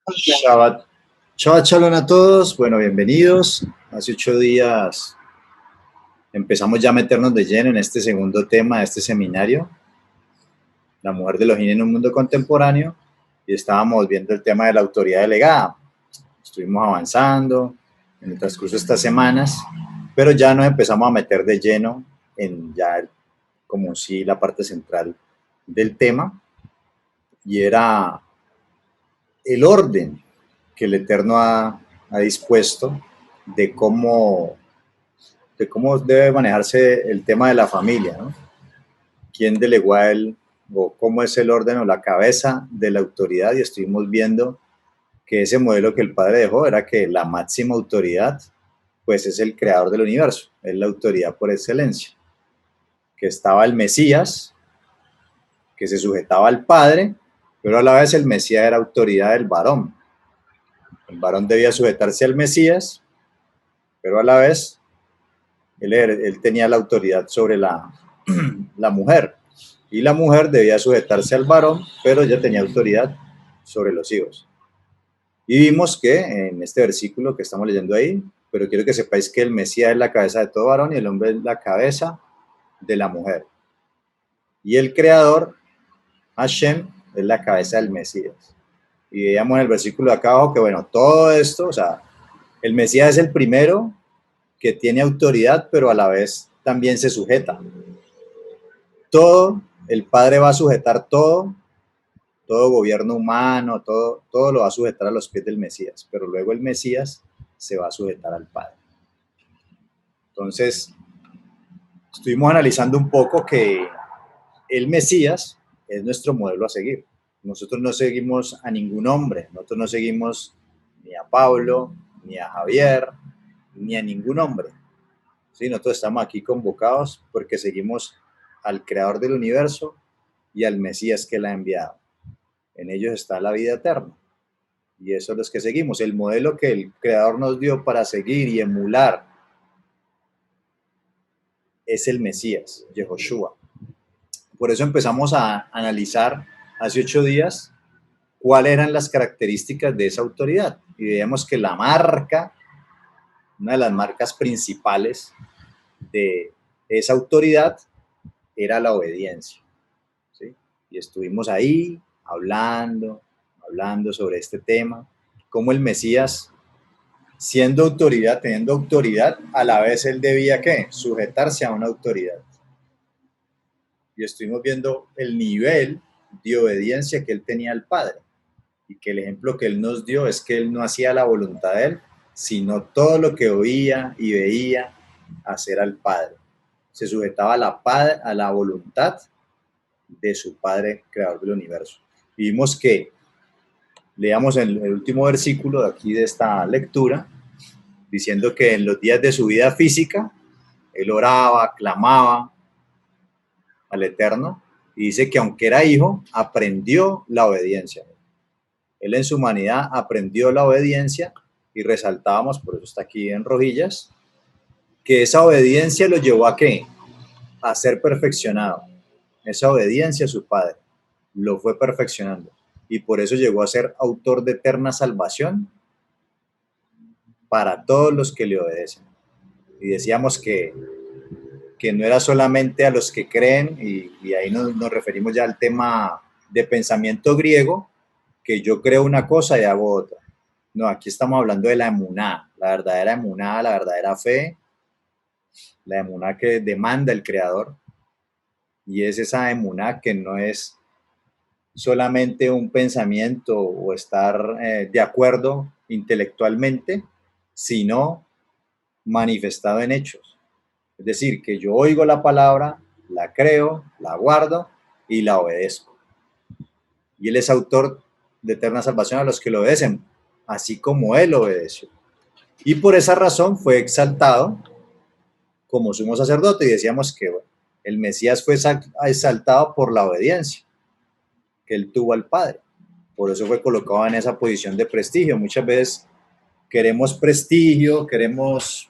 Shabbat, Shabbat Shalom a todos. Bueno, bienvenidos. Hace 8 días empezamos ya a meternos de lleno en este segundo tema de este seminario, la mujer de Elohim en un mundo contemporáneo, y estábamos viendo el tema de la autoridad delegada. Estuvimos avanzando en el transcurso de estas semanas, pero ya nos empezamos a meter de lleno en ya como si la parte central del tema, y era el orden que el Eterno ha dispuesto de cómo debe manejarse el tema de la familia, ¿no? ¿Quién delegó a él o cómo es el orden o la cabeza de la autoridad? Y estuvimos viendo que ese modelo que el padre dejó era que la máxima autoridad pues es el creador del universo, es la autoridad por excelencia, que estaba el Mesías, que se sujetaba al padre, pero a la vez el Mesías era autoridad del varón. El varón debía sujetarse al Mesías, pero a la vez él tenía la autoridad sobre la mujer, y la mujer debía sujetarse al varón, pero ella tenía autoridad sobre los hijos. Y vimos que en este versículo que estamos leyendo ahí, pero quiero que sepáis que el Mesías es la cabeza de todo varón y el hombre es la cabeza de la mujer. Y el creador, Hashem, es la cabeza del Mesías. Y veíamos en el versículo de acá abajo que, bueno, todo esto, o sea, el Mesías es el primero que tiene autoridad, pero a la vez también se sujeta. Todo, el Padre va a sujetar todo gobierno humano, todo lo va a sujetar a los pies del Mesías, pero luego el Mesías se va a sujetar al Padre. Entonces, estuvimos analizando un poco que el Mesías es nuestro modelo a seguir. Nosotros no seguimos a ningún hombre, nosotros no seguimos ni a Pablo, ni a Javier, ni a ningún hombre. ¿Sí? Nosotros estamos aquí convocados porque seguimos al creador del universo y al Mesías que él ha enviado. En ellos está la vida eterna. Y eso es lo que seguimos. El modelo que el creador nos dio para seguir y emular es el Mesías, Yehoshua. Por eso empezamos a analizar hace 8 días cuáles eran las características de esa autoridad. Y veíamos que la marca, una de las marcas principales de esa autoridad era la obediencia. ¿Sí? Y estuvimos ahí hablando sobre este tema, cómo el Mesías, siendo autoridad, teniendo autoridad, a la vez él debía, ¿qué? Sujetarse a una autoridad. Y estuvimos viendo el nivel de obediencia que él tenía al Padre, y que el ejemplo que él nos dio es que él no hacía la voluntad de él, sino todo lo que oía y veía hacer al Padre. Se sujetaba a la voluntad de su Padre, creador del universo. Vimos que, leamos el último versículo de aquí de esta lectura, diciendo que en los días de su vida física, él oraba, clamaba al Eterno, y dice que aunque era hijo, aprendió la obediencia. Él en su humanidad aprendió la obediencia, y resaltábamos, por eso está aquí en rojillas, que esa obediencia lo llevó a ¿qué? A ser perfeccionado. Esa obediencia a su Padre lo fue perfeccionando, y por eso llegó a ser autor de eterna salvación para todos los que le obedecen. Y decíamos que no era solamente a los que creen, y ahí nos referimos ya al tema de pensamiento griego, que yo creo una cosa y hago otra. No, aquí estamos hablando de la emuná, la verdadera fe, la emuná que demanda el Creador, y es esa emuná que no es solamente un pensamiento o estar de acuerdo intelectualmente, sino manifestado en hechos. Es decir, que yo oigo la palabra, la creo, la guardo y la obedezco. Y Él es autor de eterna salvación a los que lo obedecen, así como Él obedeció. Y por esa razón fue exaltado como sumo sacerdote, y decíamos que bueno, el Mesías fue exaltado por la obediencia que Él tuvo al Padre. Por eso fue colocado en esa posición de prestigio. Muchas veces queremos prestigio, queremos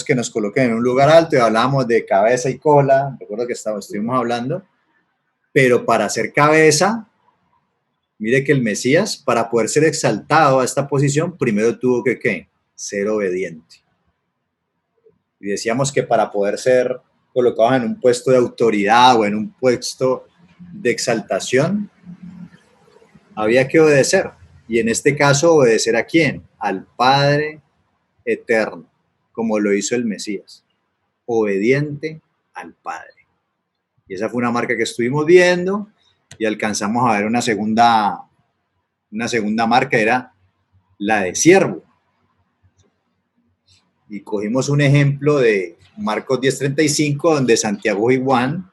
que nos coloquen en un lugar alto, y hablamos de cabeza y cola, recuerdo que estuvimos hablando, pero para ser cabeza Mire que el Mesías, para poder ser exaltado a esta posición, primero tuvo que, ¿qué? Ser obediente. Y decíamos que para poder ser colocados en un puesto de autoridad o en un puesto de exaltación, había que obedecer. Y en este caso, ¿obedecer a quién? Al Padre eterno, como lo hizo el Mesías. Obediente al Padre. Y esa fue una marca que estuvimos viendo y alcanzamos a ver una segunda marca, era la de siervo. Y cogimos un ejemplo de Marcos 10:35, donde Santiago y Juan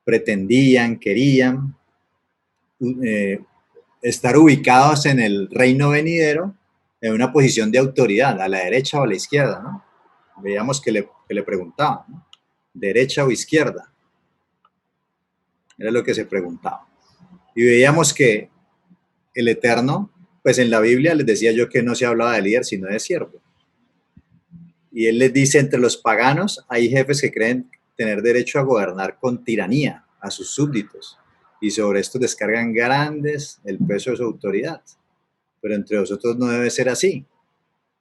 pretendían, querían eh, estar ubicados en el reino venidero en una posición de autoridad, a la derecha o a la izquierda, ¿no? Veíamos que le preguntaban, ¿no? ¿Derecha o izquierda? Era lo que se preguntaba. Y veíamos que el Eterno, pues en la Biblia les decía yo que no se hablaba de líder, sino de siervo. Y él les dice, entre los paganos hay jefes que creen tener derecho a gobernar con tiranía a sus súbditos y sobre esto descargan grandes el peso de su autoridad. Pero entre vosotros no debe ser así.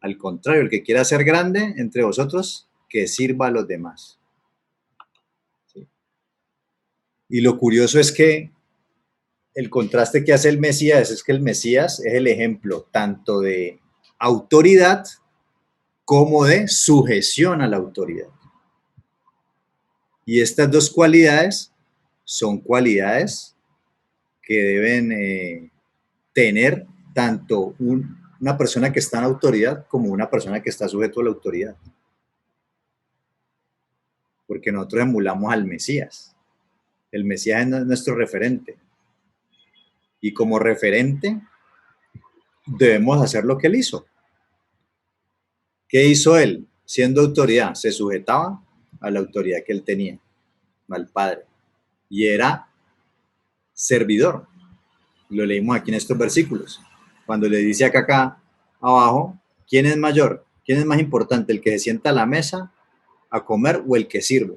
Al contrario, el que quiera ser grande entre vosotros, que sirva a los demás. ¿Sí? Y lo curioso es que el contraste que hace el Mesías es que el Mesías es el ejemplo tanto de autoridad como de sujeción a la autoridad. Y estas dos cualidades son cualidades que deben tener tanto una persona que está en autoridad como una persona que está sujeto a la autoridad. Porque nosotros emulamos al Mesías. El Mesías es nuestro referente. Y como referente debemos hacer lo que él hizo. ¿Qué hizo él? Siendo autoridad, se sujetaba a la autoridad que él tenía, al Padre. Y era servidor. Lo leímos aquí en estos versículos. Cuando le dice acá abajo, ¿quién es mayor? ¿Quién es más importante? ¿El que se sienta a la mesa a comer o el que sirve?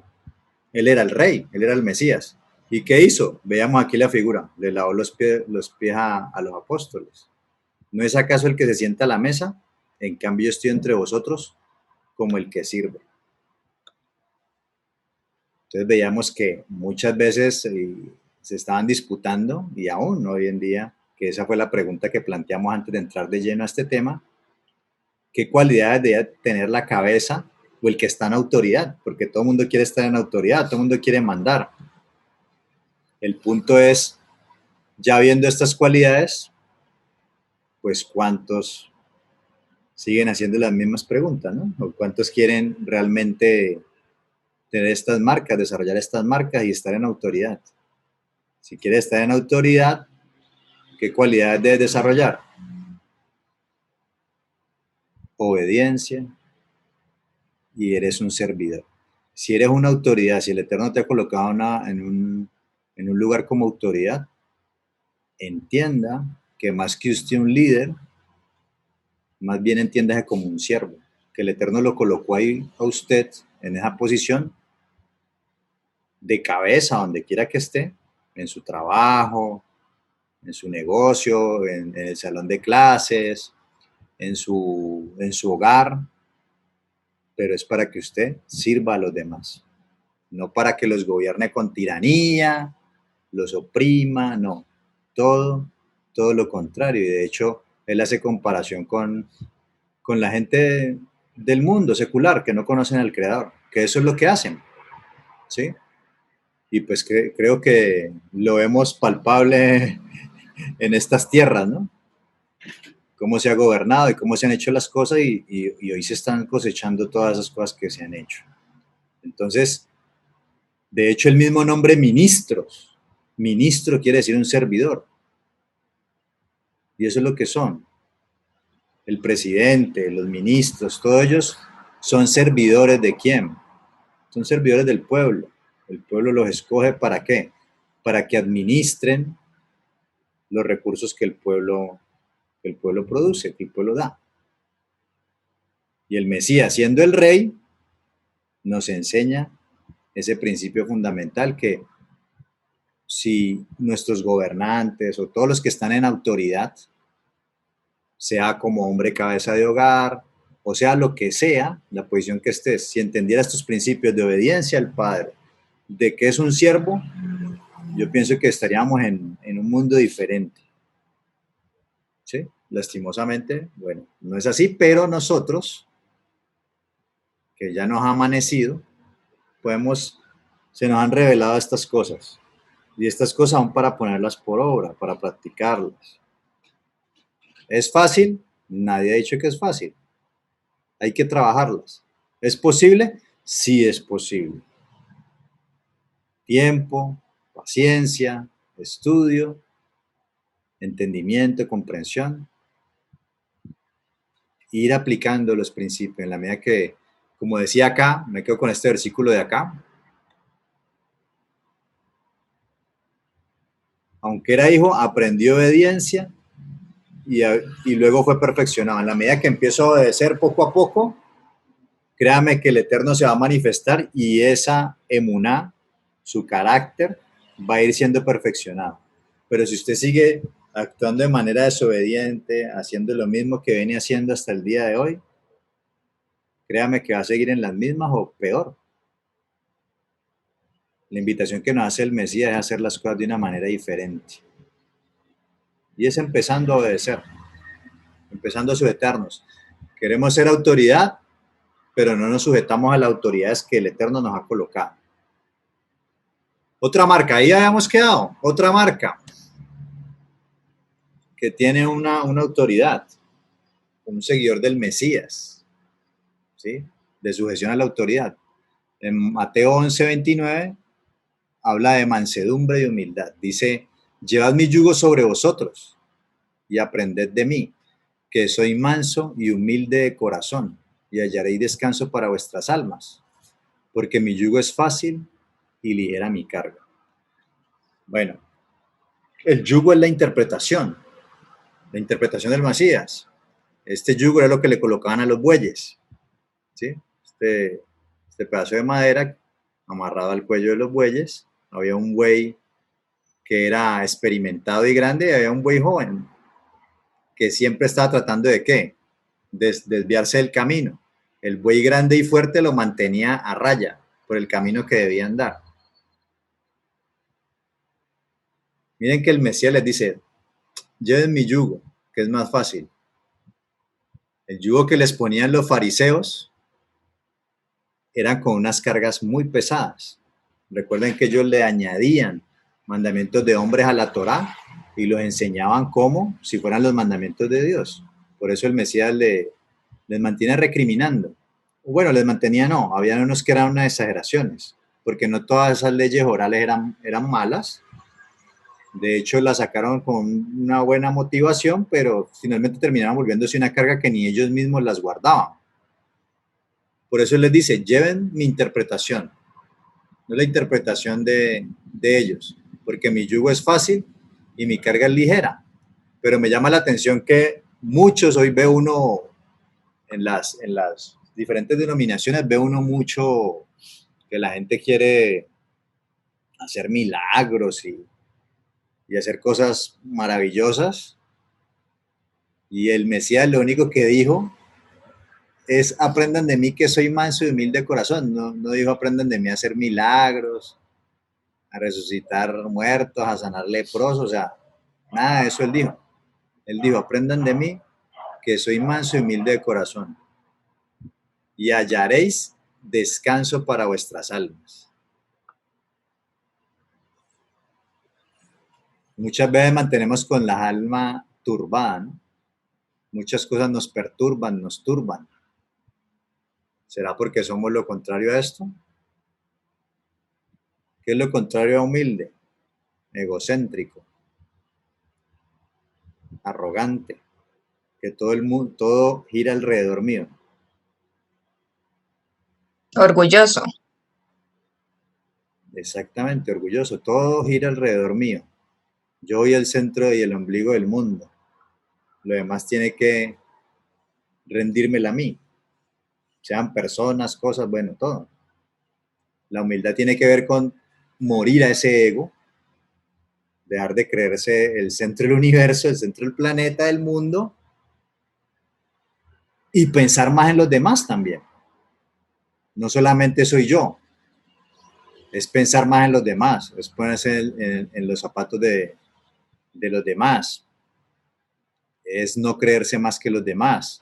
Él era el rey, él era el Mesías. ¿Y qué hizo? Veamos aquí la figura. Le lavó los pies a los apóstoles. ¿No es acaso el que se sienta a la mesa? En cambio, yo estoy entre vosotros como el que sirve. Entonces veíamos que muchas veces se estaban disputando, y aún hoy en día, que esa fue la pregunta que planteamos antes de entrar de lleno a este tema, ¿qué cualidades debe tener la cabeza o el que está en autoridad? Porque todo el mundo quiere estar en autoridad, todo el mundo quiere mandar. El punto es, ya viendo estas cualidades, pues cuántos siguen haciendo las mismas preguntas, ¿no? O cuántos quieren realmente tener estas marcas, desarrollar estas marcas y estar en autoridad. Si quieres estar en autoridad, ¿qué cualidades debes desarrollar? Obediencia y eres un servidor. Si eres una autoridad, si el Eterno te ha colocado en un lugar como autoridad, entienda que más que usted un líder, más bien entiéndase como un siervo, que el Eterno lo colocó ahí a usted en esa posición de cabeza, donde quiera que esté, en su trabajo, en su negocio, en el salón de clases, en su hogar, pero es para que usted sirva a los demás, no para que los gobierne con tiranía, los oprima, no, todo lo contrario. Y de hecho, él hace comparación con la gente del mundo secular que no conocen al Creador, que eso es lo que hacen, ¿sí? Y pues creo que lo vemos palpable en estas tierras, ¿no? Cómo se ha gobernado y cómo se han hecho las cosas y hoy se están cosechando todas esas cosas que se han hecho. Entonces, de hecho, el mismo nombre ministro quiere decir un servidor. Y eso es lo que son. El presidente, los ministros, todos ellos son servidores de quién? Son servidores del pueblo. El pueblo los escoge ¿para qué? Para que administren los recursos que el pueblo produce, que el pueblo da. Y el Mesías, siendo el rey, nos enseña ese principio fundamental que si nuestros gobernantes o todos los que están en autoridad, sea como hombre cabeza de hogar, o sea lo que sea, la posición que estés, si entendiera estos principios de obediencia al Padre, de que es un siervo, yo pienso que estaríamos en un mundo diferente. ¿Sí? Lastimosamente, bueno, no es así, pero nosotros, que ya nos ha amanecido, se nos han revelado estas cosas. Y estas cosas son para ponerlas por obra, para practicarlas. ¿Es fácil? Nadie ha dicho que es fácil. Hay que trabajarlas. ¿Es posible? Sí es posible. Tiempo, paciencia, estudio, entendimiento, comprensión. Ir aplicando los principios en la medida que, como decía acá, me quedo con este versículo de acá. Aunque era hijo, aprendió obediencia y luego fue perfeccionado. En la medida que empiezo a obedecer poco a poco, créame que el Eterno se va a manifestar y esa emuná, su carácter, va a ir siendo perfeccionado. Pero si usted sigue actuando de manera desobediente, haciendo lo mismo que viene haciendo hasta el día de hoy, créame que va a seguir en las mismas o peor. La invitación que nos hace el Mesías es hacer las cosas de una manera diferente. Y es empezando a obedecer, empezando a sujetarnos. Queremos ser autoridad, pero no nos sujetamos a las autoridades que el Eterno nos ha colocado. Otra marca, ahí habíamos quedado, otra marca que tiene una autoridad, un seguidor del Mesías, ¿sí? De sujeción a la autoridad. En Mateo 11:29 habla de mansedumbre y humildad. Dice, llevad mi yugo sobre vosotros y aprended de mí, que soy manso y humilde de corazón, y hallaréis descanso para vuestras almas, porque mi yugo es fácil y ligera mi carga. Bueno, el yugo es la interpretación del Mesías. Este yugo era lo que le colocaban a los bueyes, ¿sí? Este pedazo de madera amarrado al cuello de los bueyes. Había un buey que era experimentado y grande, y había un buey joven que siempre estaba tratando de ¿qué? Desviarse del camino. El buey grande y fuerte lo mantenía a raya por el camino que debía andar. Miren que el Mesías les dice, lleven mi yugo, que es más fácil. El yugo que les ponían los fariseos eran con unas cargas muy pesadas. Recuerden que ellos le añadían mandamientos de hombres a la Torá y los enseñaban como si fueran los mandamientos de Dios. Por eso el Mesías les mantiene recriminando. Bueno, les mantenía no, habían unos que eran unas exageraciones, porque no todas esas leyes orales eran malas. De hecho, la sacaron con una buena motivación, pero finalmente terminaron volviéndose una carga que ni ellos mismos las guardaban. Por eso les dice, lleven mi interpretación, no la interpretación de ellos, porque mi yugo es fácil y mi carga es ligera. Pero me llama la atención que muchos, hoy ve uno en las diferentes denominaciones, ve uno mucho que la gente quiere hacer milagros y hacer cosas maravillosas. Y el Mesías lo único que dijo es aprendan de mí que soy manso y humilde de corazón. No dijo aprendan de mí a hacer milagros, a resucitar muertos, a sanar leprosos, o sea, nada de eso él dijo. Él dijo, aprendan de mí que soy manso y humilde de corazón y hallaréis descanso para vuestras almas. Muchas veces mantenemos con la alma turbada, ¿no? Muchas cosas nos perturban, nos turban. ¿Será porque somos lo contrario a esto? ¿Qué es lo contrario a humilde? Egocéntrico, arrogante, que todo el mundo, todo gira alrededor mío. Orgulloso. Exactamente, orgulloso, todo gira alrededor mío. Yo soy el centro y el ombligo del mundo. Lo demás tiene que rendírmela a mí. Sean personas, cosas, bueno, todo. La humildad tiene que ver con morir a ese ego dejar de creerse el centro del universo, el centro del planeta, del mundo, y pensar más en los demás también. No solamente soy yo, es pensar más en los demás, es ponerse en los zapatos de los demás, es no creerse más que los demás,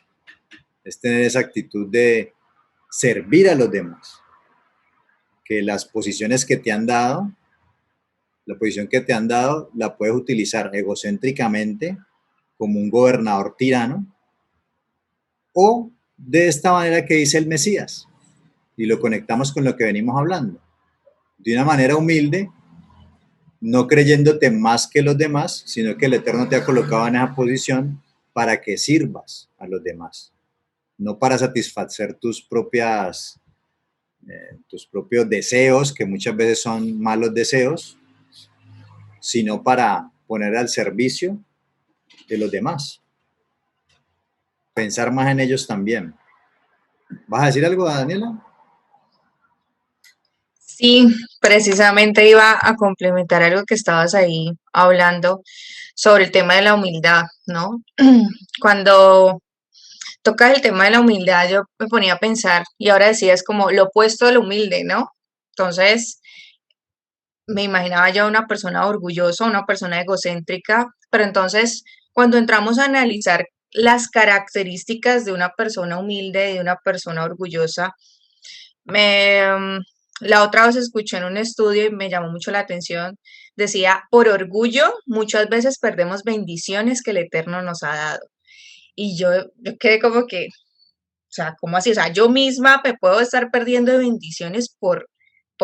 es tener esa actitud de servir a los demás, que las posiciones que te han dado, la posición que te han dado, la puedes utilizar egocéntricamente como un gobernador tirano, o de esta manera que dice el Mesías, y lo conectamos con lo que venimos hablando, de una manera humilde, no creyéndote más que los demás, sino que el Eterno te ha colocado en esa posición para que sirvas a los demás, no para satisfacer tus propios deseos, que muchas veces son malos deseos, sino para poner al servicio de los demás. Pensar más en ellos también. ¿Vas a decir algo, Daniela? Sí, precisamente iba a complementar algo que estabas ahí hablando sobre el tema de la humildad, ¿no? Cuando tocas el tema de la humildad, yo me ponía a pensar y ahora decías como lo opuesto del humilde, ¿no? Entonces, me imaginaba yo una persona orgullosa, una persona egocéntrica, pero entonces cuando entramos a analizar las características de una persona humilde y de una persona orgullosa, me, la otra vez escuché en un estudio y me llamó mucho la atención, decía, por orgullo muchas veces perdemos bendiciones que el Eterno nos ha dado. Y yo quedé como que, o sea, ¿cómo así? O sea, yo misma me puedo estar perdiendo de bendiciones por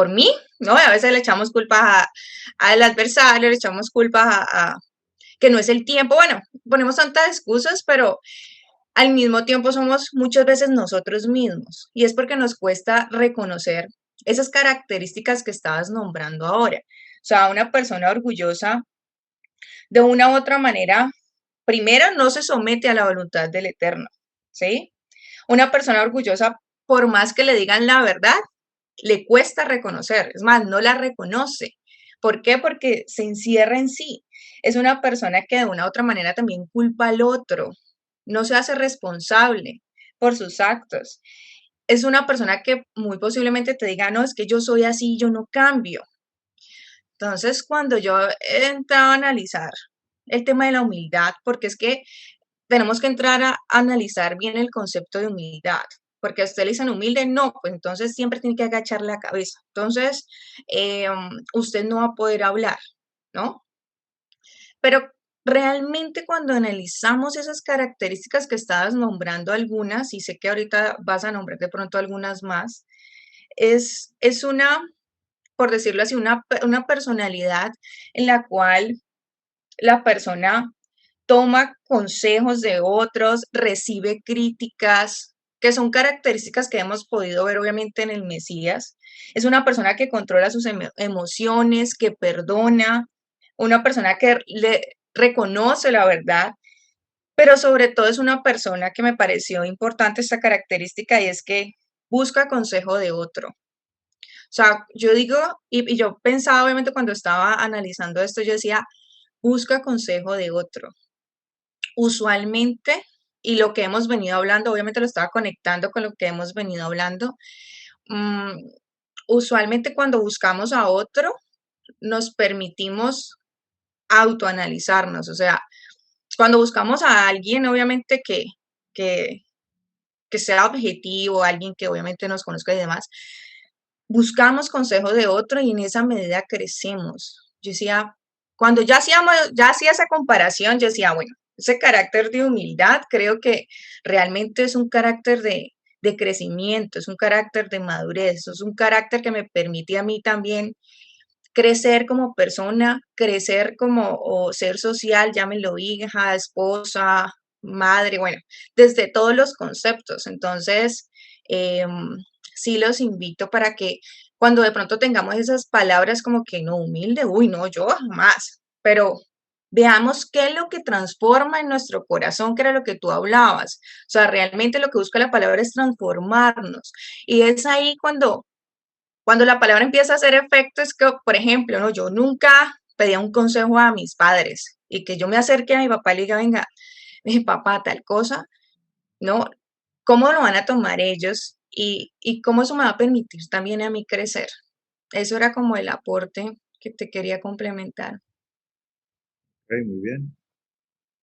mí, ¿no? A veces le echamos culpas al adversario, le echamos culpas que no es el tiempo. Bueno, ponemos tantas excusas, pero al mismo tiempo somos muchas veces nosotros mismos. Y es porque nos cuesta reconocer esas características que estabas nombrando ahora. O sea, una persona orgullosa, de una u otra manera, primero no se somete a la voluntad del Eterno, ¿sí? Una persona orgullosa, por más que le digan la verdad, le cuesta reconocer, es más, no la reconoce. ¿Por qué? Porque se encierra en sí. Es una persona que de una u otra manera también culpa al otro, no se hace responsable por sus actos. Es una persona que muy posiblemente te diga, no, es que yo soy así, yo no cambio. Entonces, cuando yo he entrado a analizar el tema de la humildad, porque es que tenemos que entrar a analizar bien el concepto de humildad, porque a usted le dicen humilde, no, pues entonces siempre tiene que agachar la cabeza. Entonces, usted no va a poder hablar, ¿no? Pero realmente cuando analizamos esas características que estabas nombrando algunas, y sé que ahorita vas a nombrar de pronto algunas más, es una, por decirlo así, una personalidad en la cual la persona toma consejos de otros, recibe críticas, que son características que hemos podido ver obviamente en el Mesías. Es una persona que controla sus emociones, que perdona, una persona que le reconoce la verdad, pero sobre todo es una persona que me pareció importante esta característica y es que busca consejo de otro. O sea, yo digo, y yo pensaba obviamente cuando estaba analizando esto, yo decía, busca consejo de otro. Usualmente, y lo que hemos venido hablando, obviamente lo estaba conectando con lo que hemos venido hablando, mm, usualmente cuando buscamos a otro, nos permitimos autoanalizarnos, o sea, cuando buscamos a alguien, obviamente que, que sea objetivo, alguien que obviamente nos conozca y demás, buscamos consejo de otro y en esa medida crecemos. Yo decía, cuando ya hacía esa comparación, yo decía, bueno, ese carácter de humildad creo que realmente es un carácter de crecimiento, es un carácter de madurez, es un carácter que me permite a mí también crecer como persona, crecer como o ser social, llámenlo hija, esposa, madre, bueno, desde todos los conceptos. Entonces, eh, sí los invito para que cuando de pronto tengamos esas palabras como que no humilde, uy, no, yo jamás, pero veamos qué es lo que transforma en nuestro corazón, que era lo que tú hablabas. O sea, realmente lo que busca la palabra es transformarnos. Y es ahí cuando la palabra empieza a hacer efecto, es que, por ejemplo, no, yo nunca pedía un consejo a mis padres y que yo me acerque a mi papá y le diga, venga, mi papá, tal cosa, ¿no? ¿Cómo lo van a tomar ellos? Y cómo eso me va a permitir también a mí crecer. Eso era como el aporte que te quería complementar. Ok, muy bien.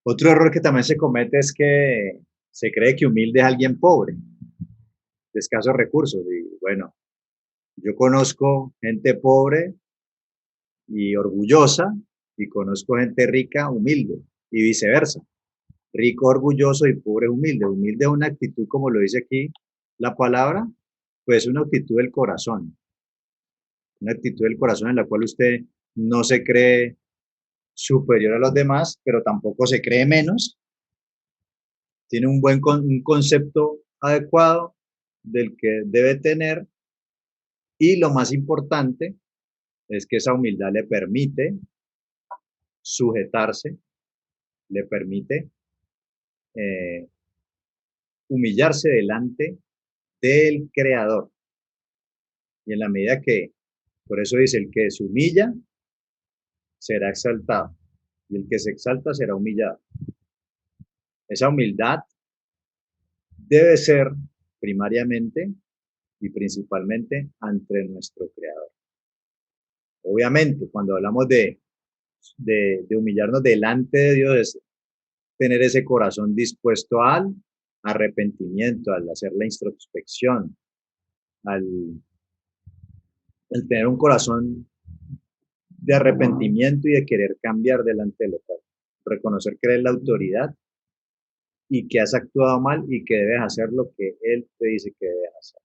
Otro error que también se comete es que se cree que humilde es alguien pobre, de escasos recursos. Y bueno, yo conozco gente pobre y orgullosa y conozco gente rica, humilde y viceversa. Rico, orgulloso y pobre, humilde. Humilde es una actitud, como lo dice aquí la palabra, pues una actitud del corazón. Una actitud del corazón en la cual usted no se cree superior a los demás, pero tampoco se cree menos. Tiene un concepto adecuado del que debe tener y lo más importante es que esa humildad le permite sujetarse, le permite eh, humillarse delante del creador. Y en la medida que, por eso dice, el que se humilla será exaltado y el que se exalta será humillado. Esa humildad debe ser primariamente y principalmente ante nuestro creador. Obviamente, cuando hablamos de humillarnos delante de Dios, es tener ese corazón dispuesto al arrepentimiento, al hacer la introspección, al, al tener un corazón de arrepentimiento y de querer cambiar delante del otro. Reconocer que eres la autoridad y que has actuado mal y que debes hacer lo que Él te dice que debes hacer.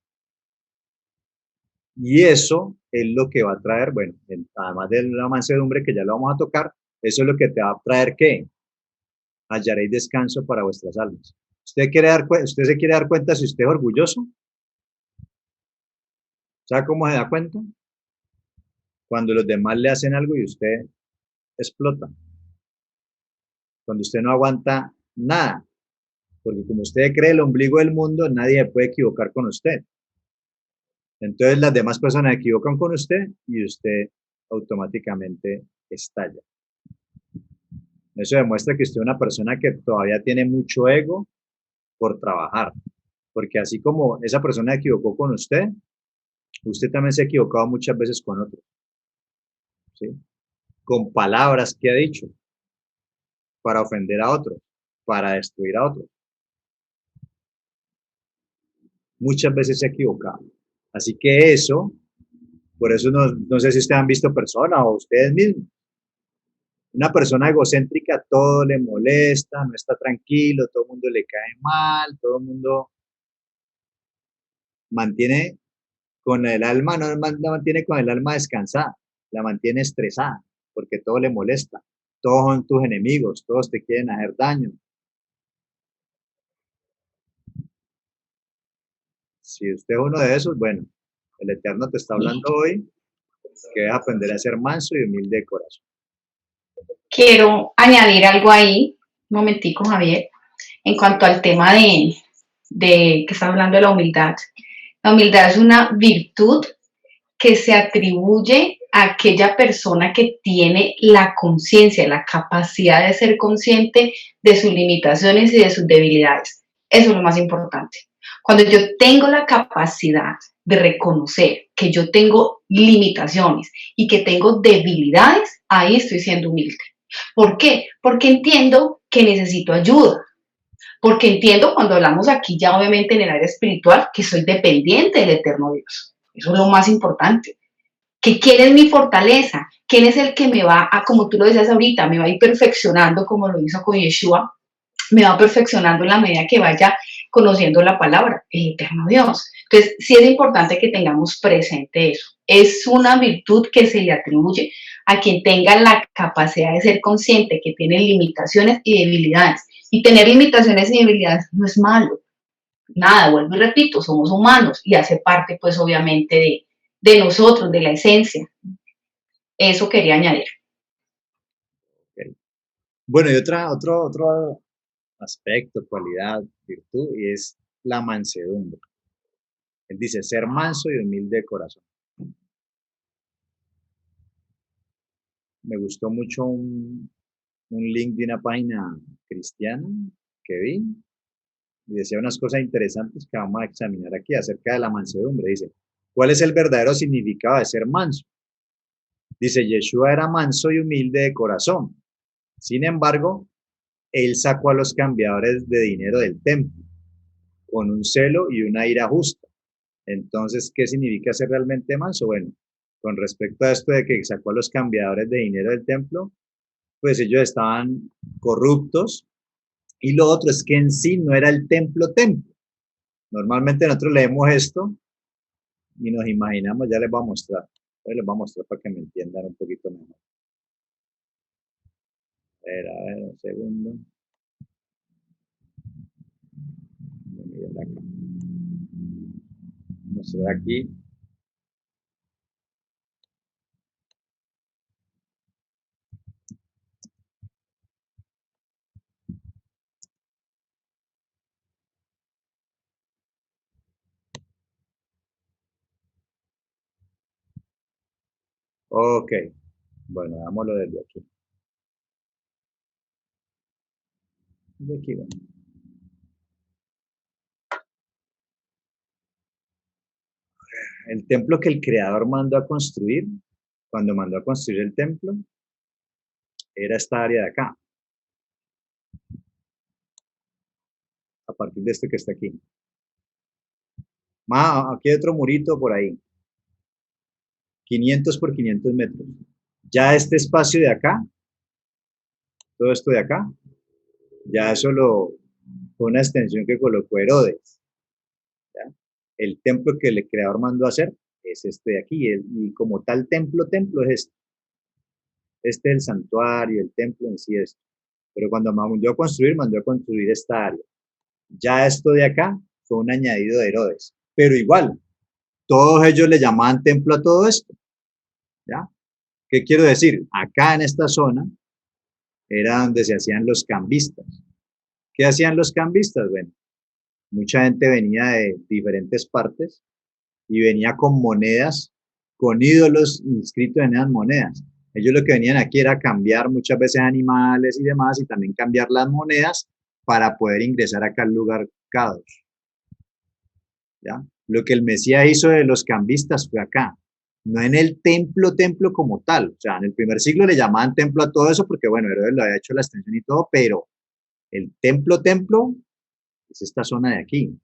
Y eso es lo que va a traer, bueno, además de la mansedumbre que ya lo vamos a tocar, eso es lo que te va a traer que hallaréis descanso para vuestras almas. ¿Usted se quiere dar cuenta si usted es orgulloso? ¿Sabe cómo se da cuenta? Cuando los demás le hacen algo y usted explota. Cuando usted no aguanta nada. Porque como usted cree el ombligo del mundo, nadie puede equivocar con usted. Entonces las demás personas se equivocan con usted y usted automáticamente estalla. Eso demuestra que usted es una persona que todavía tiene mucho ego por trabajar. Porque así como esa persona se equivocó con usted también se ha equivocado muchas veces con otros. ¿Sí? Con palabras que ha dicho para ofender a otros, para destruir a otros. Muchas veces se ha equivocado. Así que eso, por eso no sé si ustedes han visto personas o ustedes mismos. Una persona egocéntrica todo le molesta, no está tranquilo, todo el mundo le cae mal, todo el mundo mantiene con el alma, no la mantiene con el alma descansada, la mantiene estresada, porque todo le molesta. Todos son tus enemigos, todos te quieren hacer daño. Si usted es uno de esos, bueno, el Eterno te está hablando hoy que debes aprender a ser manso y humilde de corazón. Quiero añadir algo ahí, un momentico, Javier, en cuanto al tema de que está hablando de la humildad. La humildad es una virtud que se atribuye a aquella persona que tiene la conciencia, la capacidad de ser consciente de sus limitaciones y de sus debilidades. Eso es lo más importante. Cuando yo tengo la capacidad de reconocer que yo tengo limitaciones y que tengo debilidades, ahí estoy siendo humilde. ¿Por qué? Porque entiendo que necesito ayuda. Porque entiendo cuando hablamos aquí ya obviamente en el área espiritual que soy dependiente del eterno Dios. Eso es lo más importante. Que quién es mi fortaleza, quién es el que me va a, como tú lo decías ahorita, me va a ir perfeccionando como lo hizo con Yeshua, me va perfeccionando en la medida que vaya conociendo la palabra, el eterno Dios. Entonces, sí es importante que tengamos presente eso. Es una virtud que se le atribuye a quien tenga la capacidad de ser consciente que tiene limitaciones y debilidades. Y tener limitaciones y debilidades no es malo. Nada, vuelvo y repito, somos humanos y hace parte, pues, obviamente, de nosotros, de la esencia. Eso quería añadir. Okay. Bueno, y otro aspecto, cualidad, virtud, y es la mansedumbre. Él dice, ser manso y humilde de corazón. me gustó mucho un link de una página cristiana que vi y decía unas cosas interesantes que vamos a examinar aquí acerca de la mansedumbre. Dice, ¿cuál es el verdadero significado de ser manso? Dice, Yeshua era manso y humilde de corazón. Sin embargo, él sacó a los cambiadores de dinero del templo con un celo y una ira justa. Entonces, ¿qué significa ser realmente manso? Bueno, con respecto a esto de que sacó a los cambiadores de dinero del templo, pues ellos estaban corruptos. Y lo otro es que en sí no era el templo. Normalmente nosotros leemos esto y nos imaginamos, ya les voy a mostrar. Les voy a mostrar para que me entiendan un poquito mejor. A ver, un segundo. Mostrar aquí. Ok, bueno, hagámoslo desde aquí. Desde aquí, bueno. El templo que el creador mandó a construir, cuando mandó a construir el templo, era esta área de acá. A partir de este que está aquí. Aquí hay otro murito por ahí. 500 por 500 metros. Ya este espacio de acá, todo esto de acá, ya eso fue una extensión que colocó Herodes. ¿Ya? El templo que el creador mandó a hacer es este de aquí. Y como tal templo es este. Este es el santuario, el templo en sí es. Pero cuando mandó a construir esta área. Ya esto de acá fue un añadido de Herodes. Pero igual, todos ellos le llamaban templo a todo esto. ¿Ya? ¿Qué quiero decir? Acá en esta zona era donde se hacían los cambistas. ¿Qué hacían los cambistas? Bueno, mucha gente venía de diferentes partes y venía con monedas, con ídolos inscritos en esas monedas. Ellos lo que venían aquí era cambiar muchas veces animales y demás, y también cambiar las monedas para poder ingresar acá al lugar Kadosh. ¿Ya? Lo que el Mesías hizo de los cambistas fue acá, no en el templo como tal. O sea, en el primer siglo le llamaban templo a todo eso porque, bueno, Herodes lo había hecho la extensión y todo, pero el templo es esta zona de aquí.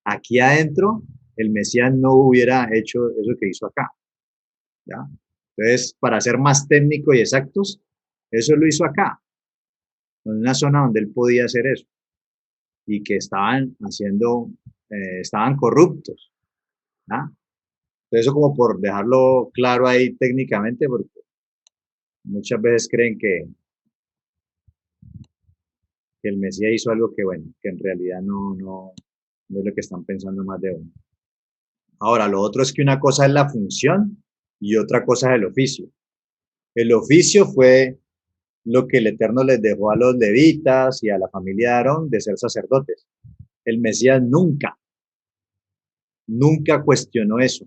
Aquí adentro, el Mesías no hubiera hecho eso que hizo acá. ¿Ya? Entonces, para ser más técnico y exactos, eso lo hizo acá, en una zona donde él podía hacer eso y que estaban corruptos. ¿Ya? Entonces, eso como por dejarlo claro ahí técnicamente, porque muchas veces creen que el Mesías hizo algo que, bueno, que en realidad no es lo que están pensando más de uno. Ahora, lo otro es que una cosa es la función y otra cosa es el oficio. El oficio fue lo que el Eterno les dejó a los levitas y a la familia de Aarón de ser sacerdotes. El Mesías nunca cuestionó eso.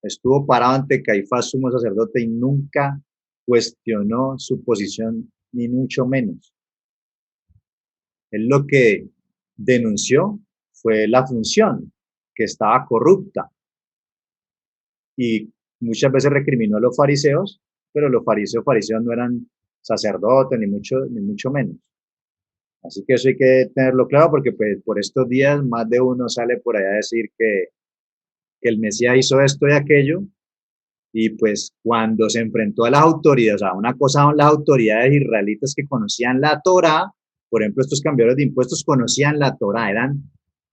Estuvo parado ante Caifás, sumo sacerdote, y nunca cuestionó su posición, ni mucho menos. Él lo que denunció fue la función, que estaba corrupta. Y muchas veces recriminó a los fariseos, pero los fariseos no eran sacerdotes, ni mucho menos. Así que eso hay que tenerlo claro porque pues, por estos días más de uno sale por allá a decir que el Mesías hizo esto y aquello, y pues cuando se enfrentó a las autoridades, o sea, una cosa son las autoridades israelitas que conocían la Torá, por ejemplo, estos cambiadores de impuestos conocían la Torá, eran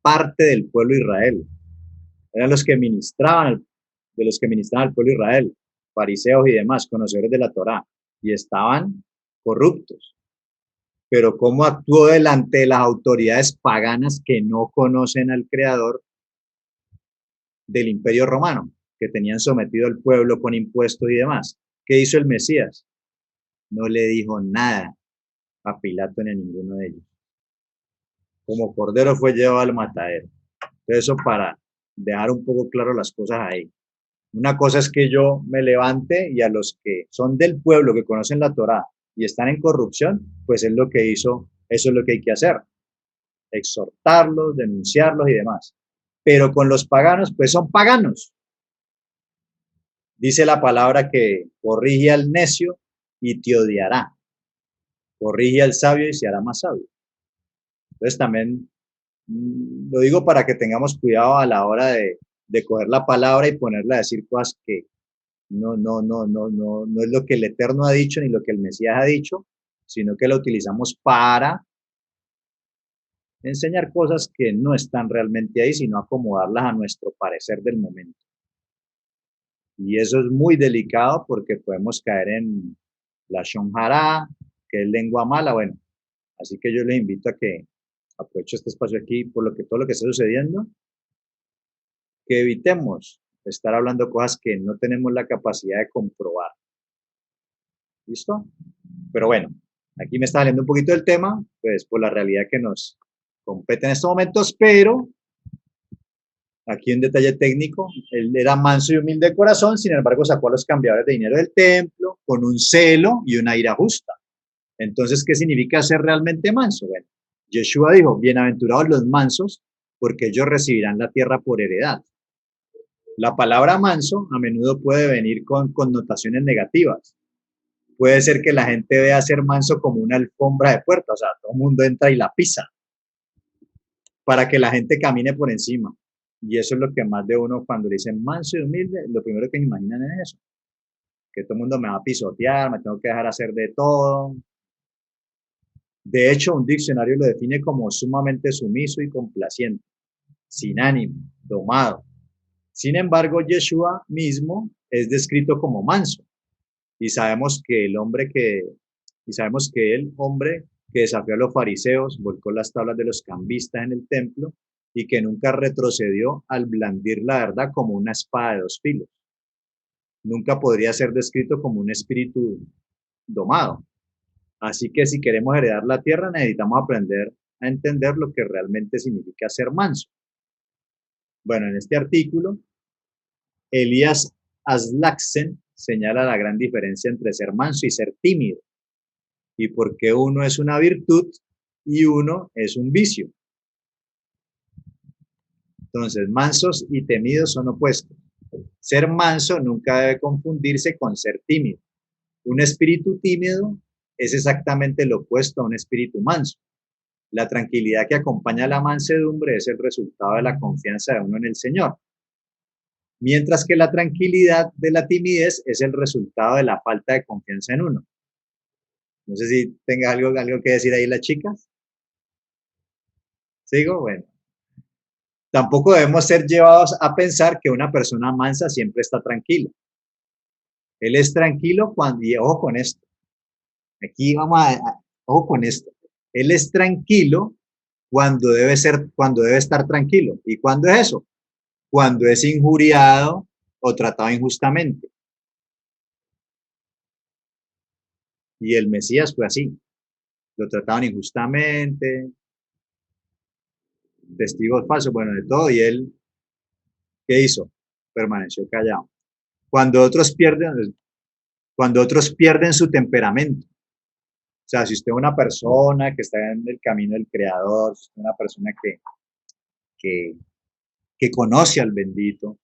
parte del pueblo de Israel, eran los que ministraban, de los que ministraban al pueblo de Israel, fariseos y demás, conocedores de la Torá, y estaban corruptos. Pero cómo actuó delante de las autoridades paganas que no conocen al creador del Imperio Romano, que tenían sometido al pueblo con impuestos y demás. ¿Qué hizo el Mesías? No le dijo nada a Pilato ni a ninguno de ellos. Como cordero fue llevado al matadero. Entonces, eso para dejar un poco claro las cosas ahí. Una cosa es que yo me levante y a los que son del pueblo, que conocen la Torá y están en corrupción, pues es lo que hizo, eso es lo que hay que hacer, exhortarlos, denunciarlos y demás. Pero con los paganos, pues son paganos. Dice la palabra que corrige al necio y te odiará. Corrige al sabio y se hará más sabio. Entonces también lo digo para que tengamos cuidado a la hora de coger la palabra y ponerla a decir cosas que no es lo que el Eterno ha dicho ni lo que el Mesías ha dicho, sino que la utilizamos para enseñar cosas que no están realmente ahí, sino acomodarlas a nuestro parecer del momento. Y eso es muy delicado porque podemos caer en la shonjara, que es lengua mala. Bueno, así que yo les invito a que aprovecho este espacio aquí por lo que todo lo que está sucediendo, que evitemos estar hablando cosas que no tenemos la capacidad de comprobar. ¿Listo? Pero bueno, aquí me está saliendo un poquito del tema, pues por la realidad que nos compete en estos momentos, pero aquí un detalle técnico, él era manso y humilde de corazón, sin embargo sacó a los cambiadores de dinero del templo con un celo y una ira justa. Entonces, ¿qué significa ser realmente manso? Bueno, Yeshua dijo, bienaventurados los mansos, porque ellos recibirán la tierra por heredad. La palabra manso a menudo puede venir con connotaciones negativas. Puede ser que la gente vea ser manso como una alfombra de puerta, o sea, todo el mundo entra y la pisa, para que la gente camine por encima. Y eso es lo que más de uno cuando le dicen manso y humilde, lo primero que me imaginan es eso, que todo el mundo me va a pisotear, me tengo que dejar hacer de todo. De hecho, un diccionario lo define como sumamente sumiso y complaciente, sin ánimo, domado. Sin embargo, Yeshua mismo es descrito como manso. Y sabemos que el hombre que desafió a los fariseos, volcó las tablas de los cambistas en el templo y que nunca retrocedió al blandir la verdad como una espada de dos filos. Nunca podría ser descrito como un espíritu domado. Así que si queremos heredar la tierra, necesitamos aprender a entender lo que realmente significa ser manso. Bueno, en este artículo, Elías Aslaksen señala la gran diferencia entre ser manso y ser tímido, y por qué uno es una virtud y uno es un vicio. Entonces, mansos y temidos son opuestos. Ser manso nunca debe confundirse con ser tímido. Un espíritu tímido es exactamente lo opuesto a un espíritu manso. La tranquilidad que acompaña a la mansedumbre es el resultado de la confianza de uno en el Señor, mientras que la tranquilidad de la timidez es el resultado de la falta de confianza en uno. No sé si tenga algo que decir ahí las chicas. ¿Sigo? Bueno. Tampoco debemos ser llevados a pensar que una persona mansa siempre está tranquila. Él es tranquilo cuando, y ojo con esto, aquí ojo con esto, él es tranquilo cuando debe estar tranquilo. ¿Y cuándo es eso? Cuando es injuriado o tratado injustamente. Y el Mesías fue así, lo trataban injustamente, testigos falsos, bueno, de todo, y él, ¿qué hizo? Permaneció callado. Cuando otros pierden su temperamento. O sea, si usted es una persona que está en el camino del Creador, si usted es una persona que, que conoce al bendito,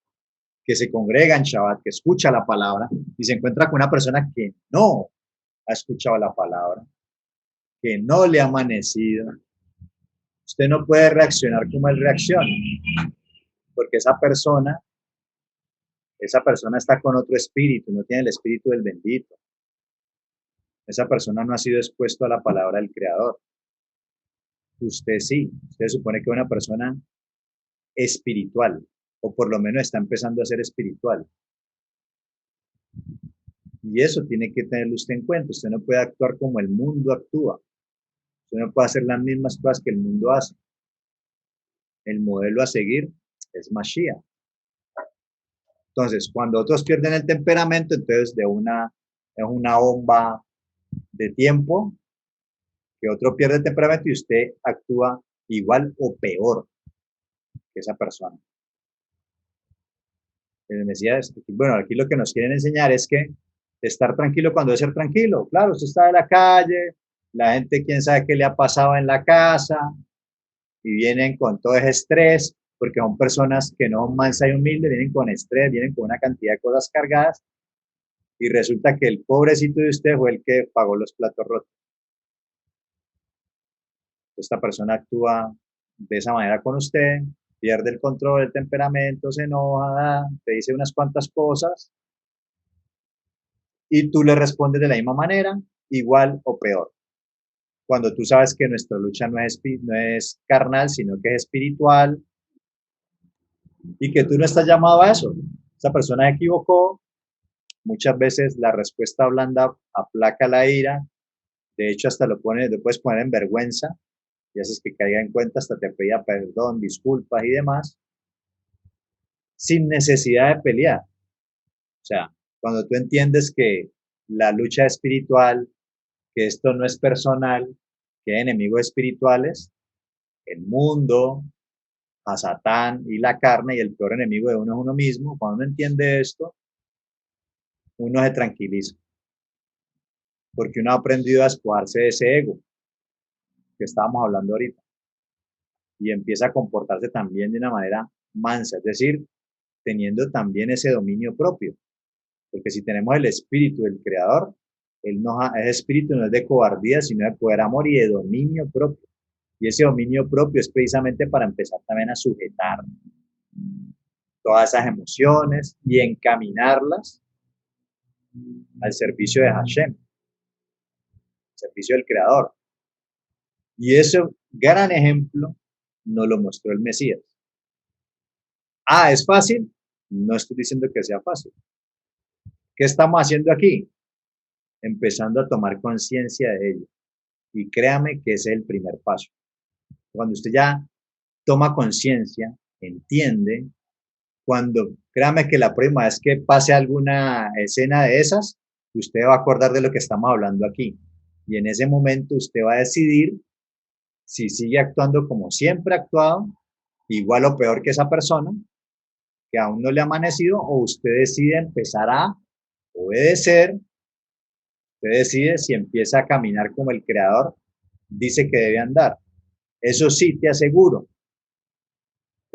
que se congrega en Shabbat, que escucha la palabra, y se encuentra con una persona que no ha escuchado la palabra, que no le ha amanecido, usted no puede reaccionar como él reacciona, porque esa persona está con otro espíritu, no tiene el espíritu del bendito. Esa persona no ha sido expuesto a la palabra del Creador. Usted sí, usted supone que es una persona espiritual, o por lo menos está empezando a ser espiritual. Y eso tiene que tenerlo usted en cuenta. Usted no puede actuar como el mundo actúa. Usted no puede hacer las mismas cosas que el mundo hace. El modelo a seguir es Mashiach. Entonces, cuando otros pierden el temperamento, entonces es una bomba de tiempo que otro pierde el temperamento y usted actúa igual o peor que esa persona. El Mesías, bueno, aquí lo que nos quieren enseñar es que estar tranquilo cuando es ser tranquilo. Claro, usted está en la calle, la gente quién sabe qué le ha pasado en la casa y vienen con todo ese estrés, porque son personas que no son mansas y humildes, vienen con estrés, vienen con una cantidad de cosas cargadas y resulta que el pobrecito de usted fue el que pagó los platos rotos. Esta persona actúa de esa manera con usted, pierde el control, el temperamento, se enoja, te dice unas cuantas cosas y tú le respondes de la misma manera, igual o peor. Cuando tú sabes que nuestra lucha no es carnal, sino que es espiritual y que tú no estás llamado a eso. Esa persona se equivocó, muchas veces la respuesta blanda aplaca la ira, de hecho hasta lo puedes poner en vergüenza y haces que caiga en cuenta, hasta te pedía perdón, disculpas y demás, sin necesidad de pelear. O sea, cuando tú entiendes que la lucha espiritual, que esto no es personal, que hay enemigos espirituales, el mundo, a Satán y la carne, y el peor enemigo de uno es uno mismo, cuando uno entiende esto, uno se tranquiliza, porque uno ha aprendido a despojarse de ese ego que estábamos hablando ahorita, y empieza a comportarse también de una manera mansa, es decir, teniendo también ese dominio propio, porque si tenemos el espíritu del creador, ese espíritu no es de cobardía, sino de poder, amor y de dominio propio. Y ese dominio propio es precisamente para empezar también a sujetar todas esas emociones y encaminarlas al servicio de Hashem, al servicio del creador. Y ese gran ejemplo nos lo mostró el Mesías. Ah, ¿es fácil? No estoy diciendo que sea fácil. ¿Qué estamos haciendo aquí? Empezando a tomar conciencia de ello. Y créame que ese es el primer paso. Cuando usted ya toma conciencia, entiende, créame que la próxima vez que pase alguna escena de esas, usted va a acordar de lo que estamos hablando aquí. Y en ese momento usted va a decidir si sigue actuando como siempre ha actuado, igual o peor que esa persona, que aún no le ha amanecido, o usted decide empezar a obedecer, usted decide si empieza a caminar como el creador dice que debe andar. Eso sí, te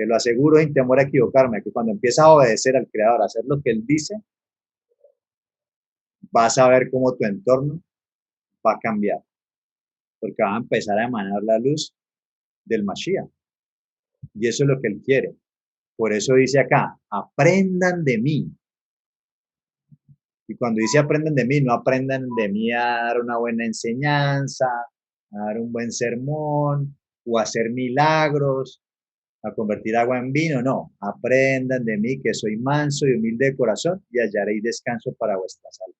lo aseguro sin temor a equivocarme, que cuando empieza a obedecer al creador, a hacer lo que él dice, vas a ver cómo tu entorno va a cambiar, porque va a empezar a emanar la luz del Mashiach. Y eso es lo que él quiere. Por eso dice acá, aprendan de mí. Y cuando dice aprendan de mí, no aprendan de mí a dar una buena enseñanza, a dar un buen sermón o a hacer milagros, a convertir agua en vino. No, aprendan de mí que soy manso y humilde de corazón y hallaréis descanso para vuestras almas.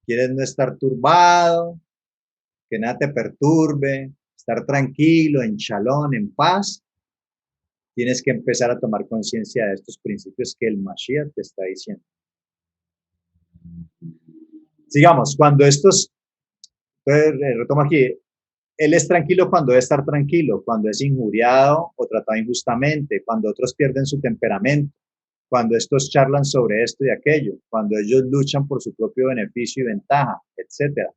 ¿Quieres no estar turbado? Que nada te perturbe, estar tranquilo, en shalom, en paz. Tienes que empezar a tomar conciencia de estos principios que el Mashiach te está diciendo. Sigamos, cuando retomo aquí, él es tranquilo cuando debe estar tranquilo, cuando es injuriado o tratado injustamente, cuando otros pierden su temperamento, cuando estos charlan sobre esto y aquello, cuando ellos luchan por su propio beneficio y ventaja, etcétera.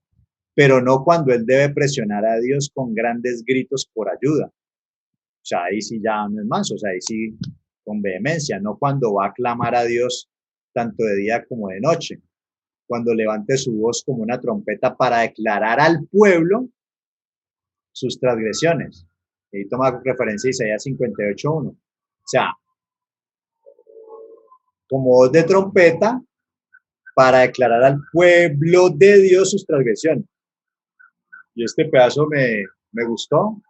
Pero no cuando él debe presionar a Dios con grandes gritos por ayuda. O sea, ahí sí ya no es más, o sea, ahí sí con vehemencia, no cuando va a clamar a Dios tanto de día como de noche, cuando levante su voz como una trompeta para declarar al pueblo sus transgresiones. Y toma referencia a Isaías 58:1. O sea, como voz de trompeta para declarar al pueblo de Dios sus transgresiones. Y este pedazo me gustó,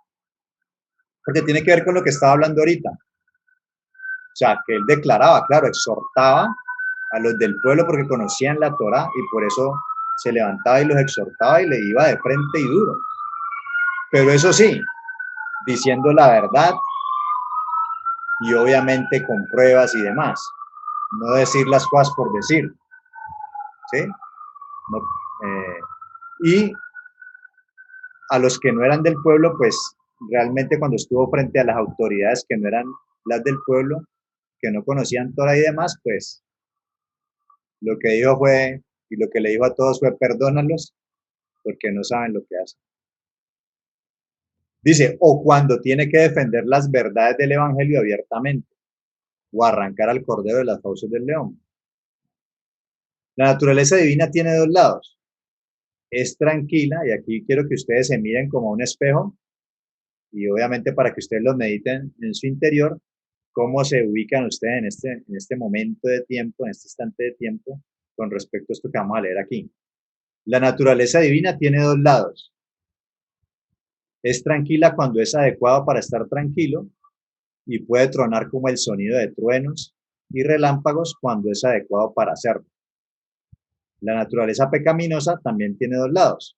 porque tiene que ver con lo que estaba hablando ahorita. O sea, que él declaraba, claro, exhortaba a los del pueblo porque conocían la Torá y por eso se levantaba y los exhortaba y le iba de frente y duro. Pero eso sí, diciendo la verdad y obviamente con pruebas y demás. No decir las cosas por decir. ¿Sí? No, y a los que no eran del pueblo, pues realmente cuando estuvo frente a las autoridades que no eran las del pueblo, que no conocían Torah y demás, pues lo que dijo fue, y lo que le dijo a todos fue, perdónalos porque no saben lo que hacen. Dice, o cuando tiene que defender las verdades del evangelio abiertamente, o arrancar al cordero de las fauces del león. La naturaleza divina tiene dos lados. Es tranquila, y aquí quiero que ustedes se miren como un espejo, y obviamente para que ustedes lo mediten en su interior, cómo se ubican ustedes en este momento de tiempo, en este instante de tiempo, con respecto a esto que vamos a leer aquí. La naturaleza divina tiene dos lados. Es tranquila cuando es adecuado para estar tranquilo y puede tronar como el sonido de truenos y relámpagos cuando es adecuado para hacerlo. La naturaleza pecaminosa también tiene dos lados.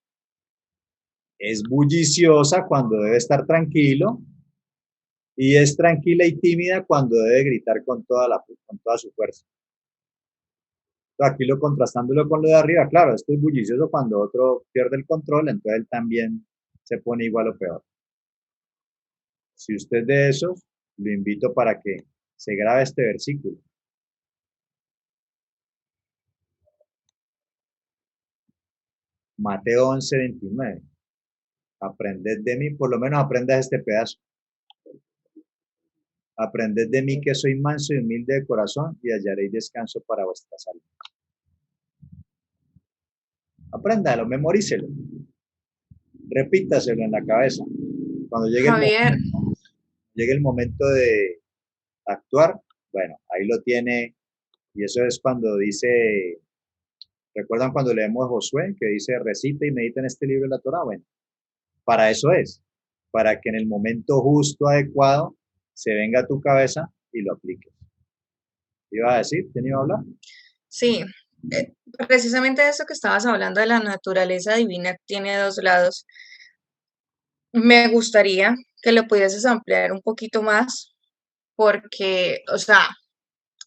Es bulliciosa cuando debe estar tranquilo y es tranquila y tímida cuando debe gritar con toda su fuerza. Aquí lo contrastándolo con lo de arriba, claro, esto es bullicioso cuando otro pierde el control, entonces él también se pone igual o peor. Si usted es de esos, lo invito para que se grabe este versículo. Mateo 11:29. Aprended de mí, por lo menos aprendas este pedazo. Aprended de mí que soy manso y humilde de corazón y hallaréis descanso para vuestras almas. Apréndalo, memorícelo. Repítaselo en la cabeza. Cuando Javier, llegue el momento de actuar, bueno, ahí lo tiene. Y eso es cuando dice, ¿recuerdan cuando leemos Josué? Que dice, recita y medita en este libro de la Torá. Bueno, para eso es, para que en el momento justo, adecuado, se venga a tu cabeza y lo apliques. ¿Iba a decir? ¿Quién iba a hablar? sí, precisamente eso que estabas hablando de la naturaleza divina tiene dos lados. Me gustaría que lo pudieses ampliar un poquito más porque, o sea,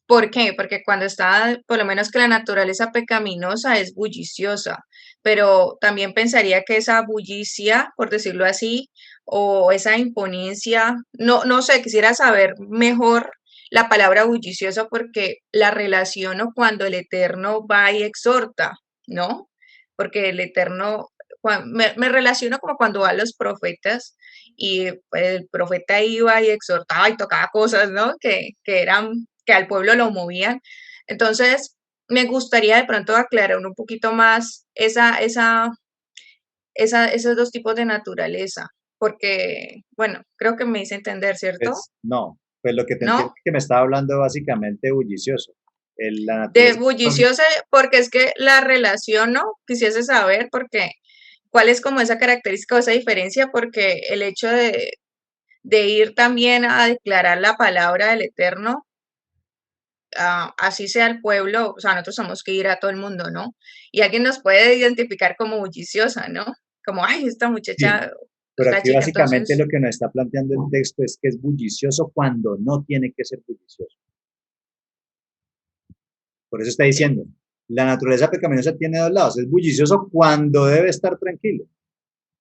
¿por qué? Porque cuando está, por lo menos que la naturaleza pecaminosa es bulliciosa, pero también pensaría que esa bullicia, por decirlo así, o esa imponencia, no sé, quisiera saber mejor la palabra bulliciosa porque la relaciono cuando el Eterno va y exhorta, ¿no? Porque el Eterno, me relaciono como cuando van los profetas y el profeta iba y exhortaba y tocaba cosas, ¿no? Que eran que al pueblo lo movían. Entonces, me gustaría de pronto aclarar un poquito más esos dos tipos de naturaleza, porque, bueno, creo que me hice entender, ¿cierto? No, pues lo que te entiendo ¿No? es que me estaba hablando básicamente de bullicioso. La De naturaleza, bulliciosa, porque es que la relaciono, quisiese saber, porque, cuál es como esa característica o esa diferencia, porque el hecho de ir también a declarar la palabra del Eterno, así sea el pueblo, o sea, nosotros tenemos que ir a todo el mundo, ¿no? Y alguien nos puede identificar como bulliciosa, ¿no? Como, ay, esta sí, muchacha, pero esta aquí chica, básicamente entonces, lo que nos está planteando el texto es que es bullicioso cuando no tiene que ser bullicioso. Por eso está diciendo, la naturaleza pecaminosa tiene dos lados. Es bullicioso cuando debe estar tranquilo.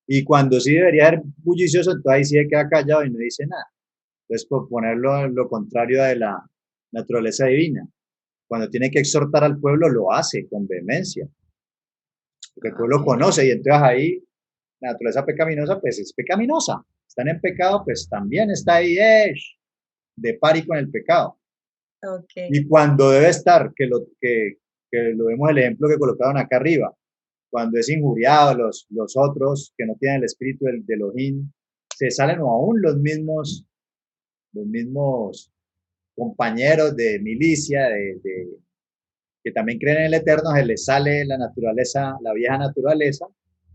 Y cuando sí debería ser bullicioso, entonces ahí sí se queda callado y no dice nada. Entonces, por ponerlo lo contrario de la naturaleza divina. Cuando tiene que exhortar al pueblo, lo hace con vehemencia. Porque el pueblo ok, conoce y entonces ahí la naturaleza pecaminosa, pues es pecaminosa. Están en pecado, pues también está ahí de pari con el pecado. ok. Y cuando debe estar, que lo vemos el ejemplo que colocaron acá arriba, cuando es injuriado, los otros que no tienen el espíritu del Elohim, se salen o aún los mismos compañeros de milicia, que también creen en el Eterno, se les sale la naturaleza, la vieja naturaleza,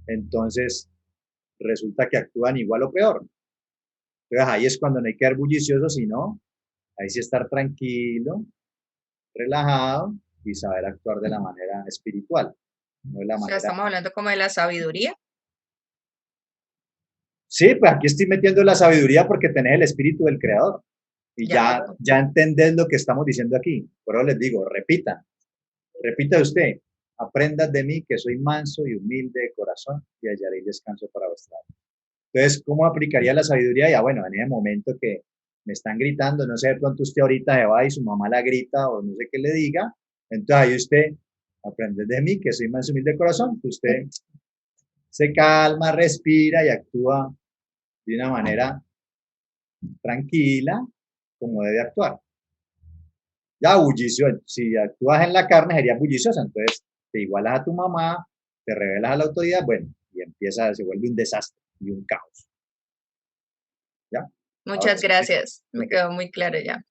entonces resulta que actúan igual o peor. Entonces ahí es cuando no hay que ser bullicioso, sino ahí sí estar tranquilo, relajado y saber actuar de la manera espiritual, no de la O sea, manera... estamos hablando como de la sabiduría. Sí, pues aquí estoy metiendo la sabiduría porque tenés el espíritu del creador y Ya, ya entendés lo que estamos diciendo aquí. Por eso les digo, repita usted, aprendan de mí que soy manso y humilde de corazón y hallaréis descanso para vuestra alma. Entonces, ¿cómo aplicaría la sabiduría? Ya bueno, en ese momento que me están gritando, no sé, de pronto usted ahorita se va y su mamá la grita o no sé qué le diga, entonces ahí usted aprende de mí, que soy más humilde de corazón, que usted se calma, respira y actúa de una manera tranquila, como debe actuar. Ya bullicio, si actúas en la carne sería bulliciosa, entonces te igualas a tu mamá, te revelas a la autoridad, bueno, y empieza, se vuelve un desastre y un caos. ¿Ya? Ahora Muchas sí. gracias. Me Ok, quedó muy claro ya.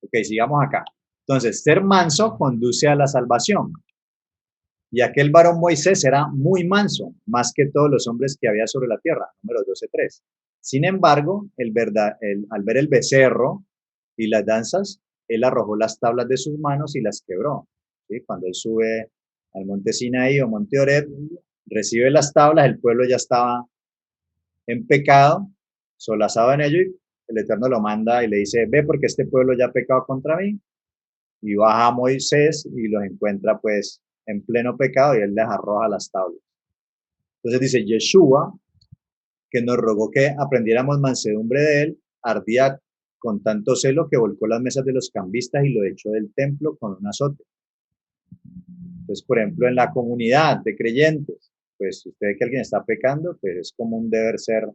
ok, sigamos acá. Entonces, ser manso conduce a la salvación. Y aquel varón Moisés era muy manso, más que todos los hombres que había sobre la tierra. Número 12:3. Sin embargo, al ver el becerro y las danzas, él arrojó las tablas de sus manos y las quebró. ¿Sí? Cuando él sube al monte Sinaí o monte Horeb, recibe las tablas, el pueblo ya estaba en pecado, solazado en ello, y el Eterno lo manda y le dice, ve porque este pueblo ya ha pecado contra mí, y baja a Moisés y los encuentra pues en pleno pecado y él les arroja las tablas. Entonces dice, Yeshua, que nos rogó que aprendiéramos mansedumbre de él, ardía con tanto celo que volcó las mesas de los cambistas y lo echó del templo con un azote. Entonces, por ejemplo, en la comunidad de creyentes, pues si usted ve que alguien está pecando, pues es como un deber ser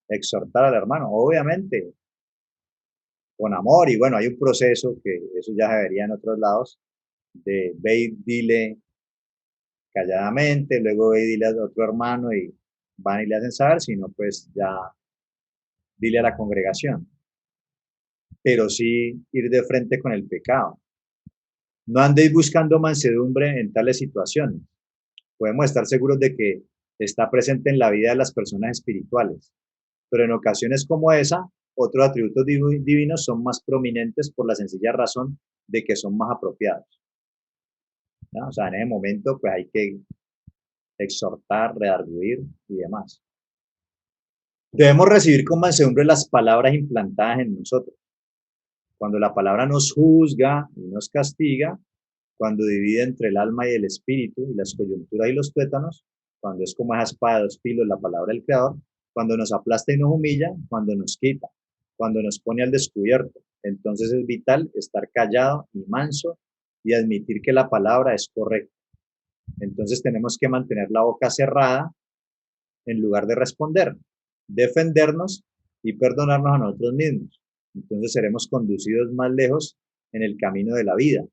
exhortar al hermano, obviamente, con amor, y bueno, hay un proceso que eso ya se vería en otros lados, de ve y dile calladamente, luego ve y dile a otro hermano y van y le hacen saber, sino pues ya dile a la congregación, pero sí ir de frente con el pecado. No andéis buscando mansedumbre en tales situaciones. Podemos estar seguros de que está presente en la vida de las personas espirituales, pero en ocasiones como esa, otros atributos divinos son más prominentes por la sencilla razón de que son más apropiados. ¿No? O sea, en ese momento pues hay que exhortar, redarguir y demás. Debemos recibir con mansedumbre las palabras implantadas en nosotros. Cuando la palabra nos juzga y nos castiga, cuando divide entre el alma y el espíritu, y las coyunturas y los tuétanos, cuando es como esa espada de dos filos, la palabra del Creador, cuando nos aplasta y nos humilla, cuando nos quita, cuando nos pone al descubierto. Entonces es vital estar callado y manso y admitir que la palabra es correcta. Entonces tenemos que mantener la boca cerrada en lugar de responder, defendernos y perdonarnos a nosotros mismos. Entonces seremos conducidos más lejos en el camino de la vida.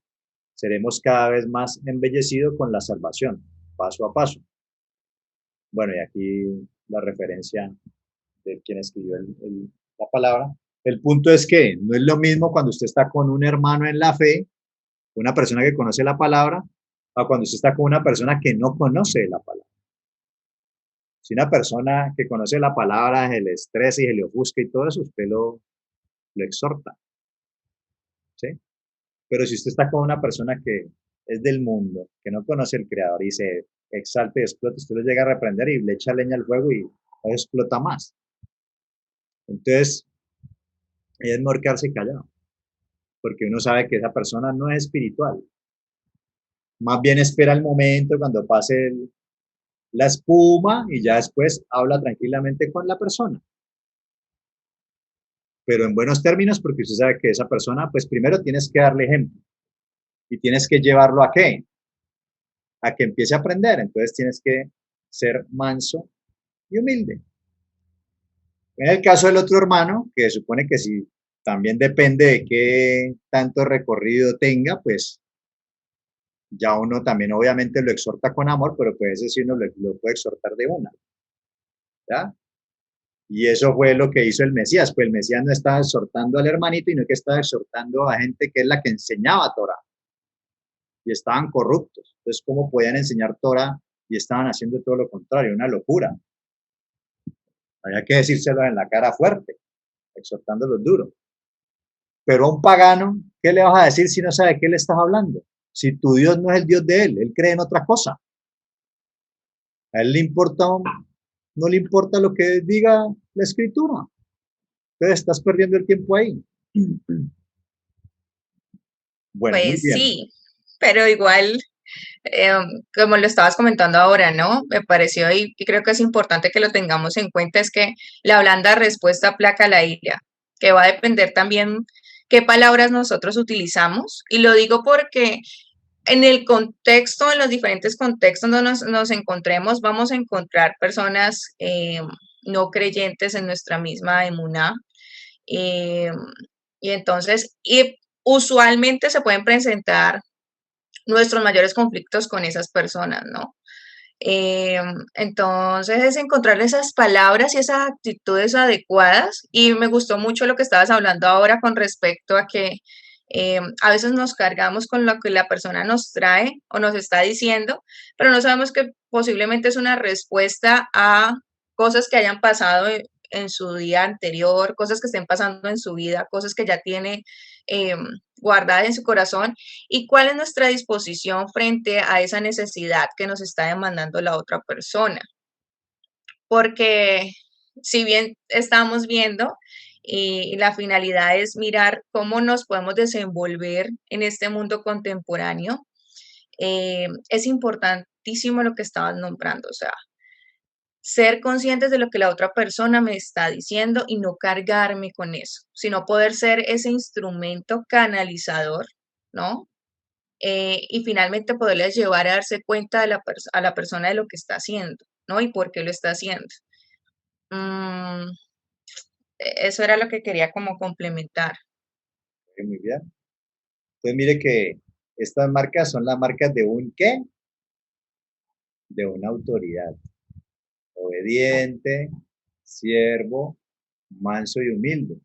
Seremos cada vez más embellecidos con la salvación, paso a paso. Bueno, y aquí la referencia de quien escribió la palabra. El punto es que no es lo mismo cuando usted está con un hermano en la fe, una persona que conoce la palabra, a cuando usted está con una persona que no conoce la palabra. Si una persona que conoce la palabra se le estresa y se le ofusca y todo eso, usted lo exhorta. ¿Sí? Pero si usted está con una persona que es del mundo, que no conoce el Creador y se exalta y explota, usted lo llega a reprender y le echa leña al fuego y explota más. Entonces, es mejor quedarse callado, porque uno sabe que esa persona no es espiritual. Más bien espera el momento cuando pase la espuma y ya después habla tranquilamente con la persona. Pero en buenos términos, porque usted sabe que esa persona, pues primero tienes que darle ejemplo y tienes que llevarlo a qué? A que empiece a aprender. Entonces tienes que ser manso y humilde. En el caso del otro hermano, que supone que si también depende de qué tanto recorrido tenga, pues ya uno también obviamente lo exhorta con amor, pero puede decir uno lo puede exhortar de una. ¿Ya? Y eso fue lo que hizo el Mesías, pues el Mesías no estaba exhortando al hermanito, sino que estaba exhortando a gente que es la que enseñaba Torah. Y estaban corruptos. Entonces, ¿cómo podían enseñar Torah y estaban haciendo todo lo contrario? Una locura. Había que decírselo en la cara fuerte, exhortándolos duro. Pero a un pagano, ¿qué le vas a decir si no sabe de qué le estás hablando? Si tu Dios no es el Dios de él cree en otra cosa. A él le importa, no le importa lo que diga la escritura. Entonces estás perdiendo el tiempo ahí. Bueno, muy Pues bien. sí, pero igual como lo estabas comentando ahora, ¿no? Me pareció y creo que es importante que lo tengamos en cuenta, es que la blanda respuesta aplaca la ira, que va a depender también qué palabras nosotros utilizamos. Y lo digo porque en el contexto, en los diferentes contextos donde nos encontremos, vamos a encontrar personas no creyentes en nuestra misma emuná. eh, y entonces, y usualmente se pueden presentar nuestros mayores conflictos con esas personas, ¿no? Entonces es encontrar esas palabras y esas actitudes adecuadas. Y me gustó mucho lo que estabas hablando ahora con respecto a que a veces nos cargamos con lo que la persona nos trae o nos está diciendo, pero no sabemos que posiblemente es una respuesta a cosas que hayan pasado en su día anterior, cosas que estén pasando en su vida, cosas que ya tiene guardadas en su corazón, y cuál es nuestra disposición frente a esa necesidad que nos está demandando la otra persona. Porque si bien estamos viendo y la finalidad es mirar cómo nos podemos desenvolver en este mundo contemporáneo, es importantísimo lo que estabas nombrando, o sea, ser conscientes de lo que la otra persona me está diciendo y no cargarme con eso, sino poder ser ese instrumento canalizador, ¿no? Y finalmente poderles llevar a darse cuenta de a la persona de lo que está haciendo, ¿no? Y por qué lo está haciendo. Mm, eso era lo que quería como complementar. Muy bien. Entonces mire que estas marcas son las marcas de un ¿qué? De una autoridad. Obediente, siervo, manso y humilde.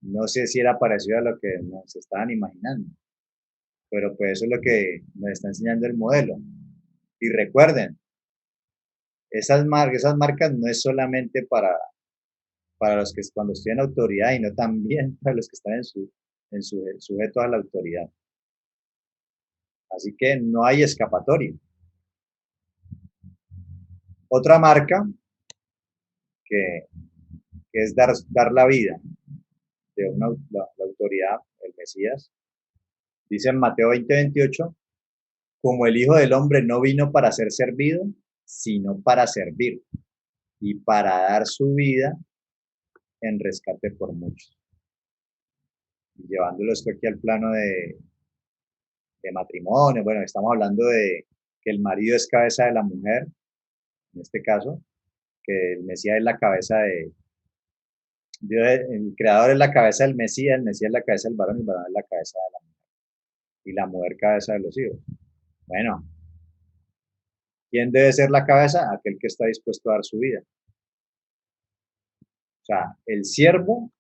No sé si era parecido a lo que nos estaban imaginando, pero pues eso es lo que nos está enseñando el modelo. Y recuerden, esas marcas no es solamente para los que cuando estoy en autoridad, y no también para los que están en su sujetos a la autoridad. Así que no hay escapatoria. Otra marca que, que es dar la vida de la autoridad, el Mesías, dice en Mateo 20:28, como el Hijo del Hombre no vino para ser servido, sino para servir y para dar su vida en rescate por muchos. Y llevándolo esto aquí al plano de matrimonio, bueno, estamos hablando de que el marido es cabeza de la mujer, en este caso, que el Mesías es la cabeza Dios, el creador es la cabeza del Mesías, el Mesías es la cabeza del varón y el varón es la cabeza de la mujer, y la mujer cabeza de los hijos. Bueno, ¿quién debe ser la cabeza? Aquel que está dispuesto a dar su vida. O sea, el siervo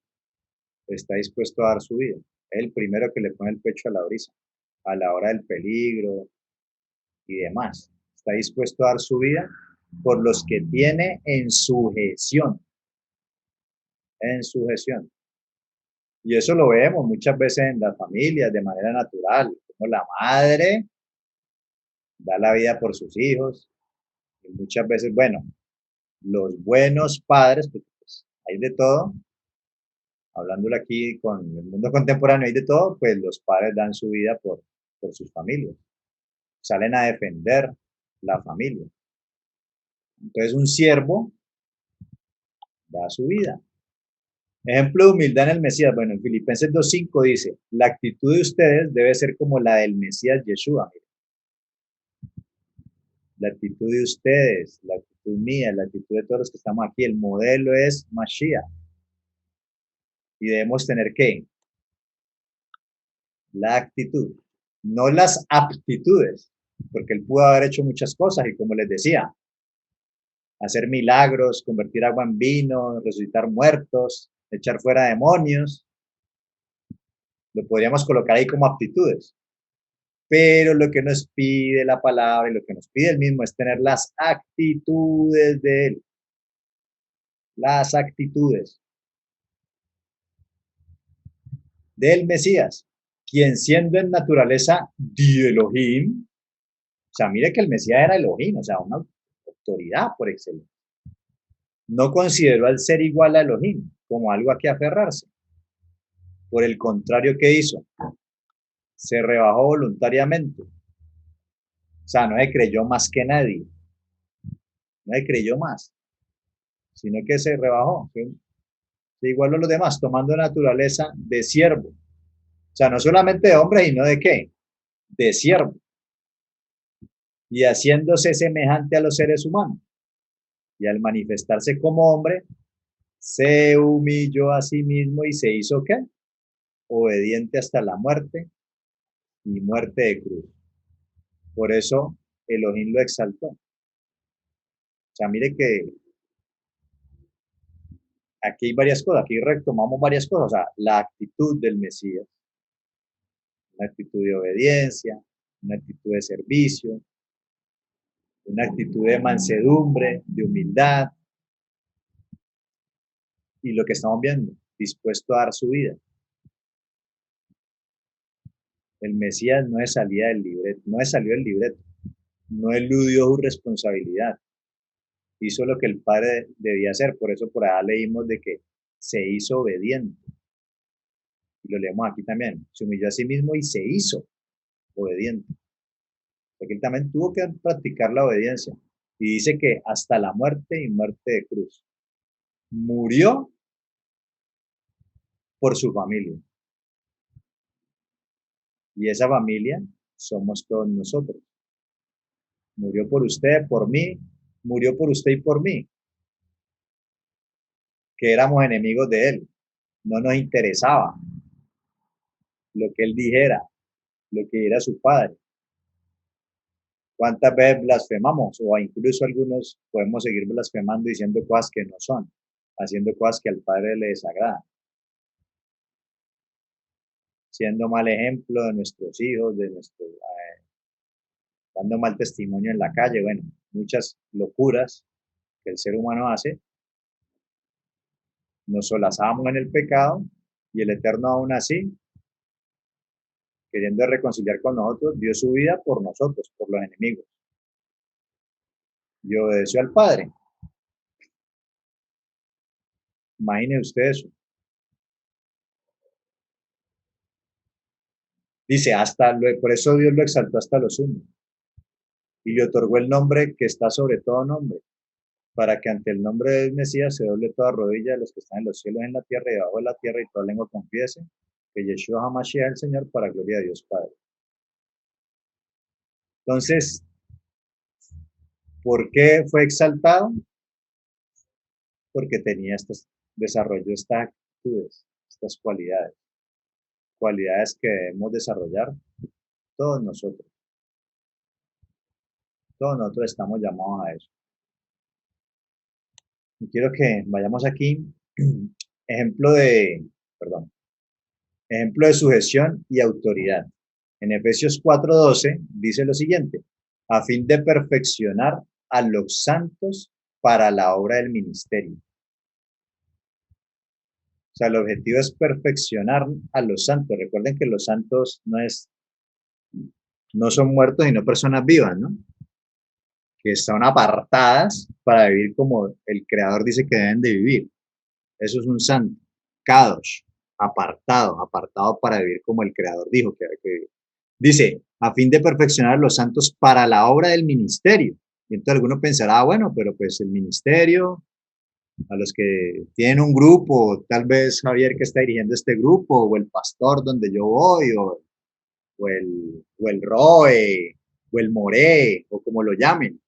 está dispuesto a dar su vida. Es el primero que le pone el pecho a la brisa, a la hora del peligro y demás. Está dispuesto a dar su vida por los que tiene en sujeción. En sujeción. Y eso lo vemos muchas veces en las familias de manera natural, como la madre da la vida por sus hijos. Y muchas veces, bueno, los buenos padres, porque pues, hay de todo, hablándolo aquí con el mundo contemporáneo, hay de todo, pues los padres dan su vida por sus familias, salen a defender la familia. Entonces un siervo da su vida. Ejemplo de humildad en el Mesías. Bueno, en Filipenses 2:5 dice, la actitud de ustedes debe ser como la del Mesías Yeshua. La actitud de ustedes, la actitud mía, la actitud de todos los que estamos aquí, el modelo es Mashiach. Y debemos tener ¿qué? La actitud, no las aptitudes, porque él pudo haber hecho muchas cosas y como les decía, hacer milagros, convertir agua en vino, resucitar muertos, echar fuera demonios, lo podríamos colocar ahí como aptitudes. Pero lo que nos pide la palabra y lo que nos pide él mismo es tener las actitudes de él. Las actitudes del Mesías, quien siendo en naturaleza de Elohim, o sea, mire que el Mesías era Elohim, o sea, una autoridad por excelencia. No consideró al ser igual a Elohim como algo a que aferrarse. Por el contrario, ¿qué hizo? Se rebajó voluntariamente, sea, no se creyó más que nadie, no se creyó más, sino que se rebajó, ¿sí? Igual a los demás, tomando naturaleza de siervo. O sea, no solamente de hombre, sino de qué, de siervo. Y haciéndose semejante a los seres humanos. Y al manifestarse como hombre, se humilló a sí mismo y se hizo ¿qué? Obediente hasta la muerte y muerte de cruz. Por eso Elohim lo exaltó. O sea, mire que aquí hay varias cosas, aquí retomamos varias cosas. O sea, la actitud del Mesías, una actitud de obediencia, una actitud de servicio, una actitud de mansedumbre, de humildad, y lo que estamos viendo, dispuesto a dar su vida. El Mesías no es salida del libreto, no es salió del libreto, no eludió su responsabilidad, hizo lo que el Padre debía hacer, por eso por allá leímos de que se hizo obediente, y lo leemos aquí también, se humilló a sí mismo y se hizo obediente, porque él también tuvo que practicar la obediencia, y dice que hasta la muerte y muerte de cruz, murió por su familia. Y esa familia somos todos nosotros. Murió por usted, por mí, murió por usted y por mí, que éramos enemigos de él. No nos interesaba lo que él dijera, lo que era su padre. ¿Cuántas veces blasfemamos? O incluso algunos podemos seguir blasfemando diciendo cosas que no son, haciendo cosas que al padre le desagradan. Siendo mal ejemplo de nuestros hijos, dando mal testimonio en la calle, bueno, muchas locuras que el ser humano hace, nos solazamos en el pecado y el Eterno aún así, queriendo reconciliar con nosotros, dio su vida por nosotros, por los enemigos. Y obedeció al Padre. Imagine usted eso. Dice, por eso Dios lo exaltó hasta lo sumo. Y le otorgó el nombre que está sobre todo nombre, para que ante el nombre del Mesías se doble toda rodilla de los que están en los cielos, en la tierra y debajo de la tierra, y toda lengua confiese que Yeshua HaMashiach es el Señor, para gloria de Dios Padre. Entonces, ¿por qué fue exaltado? Porque tenía desarrolló estas actitudes, estas cualidades que debemos desarrollar todos nosotros. Todos nosotros estamos llamados a eso. Y quiero que vayamos aquí, ejemplo de sujeción y autoridad. En Efesios 4:12 dice lo siguiente, a fin de perfeccionar a los santos para la obra del ministerio. O sea, el objetivo es perfeccionar a los santos. Recuerden que los santos no son muertos, sino personas vivas, ¿no? Que están apartadas para vivir como el Creador dice que deben de vivir. Eso es un santo. Kadosh, apartado para vivir como el Creador dijo que hay que vivir. Dice, a fin de perfeccionar a los santos para la obra del ministerio. Y entonces alguno pensará, bueno, pero pues el ministerio, a los que tienen un grupo, tal vez Javier que está dirigiendo este grupo, o el pastor donde yo voy, o el ROE, o el MORE, o como lo llamen.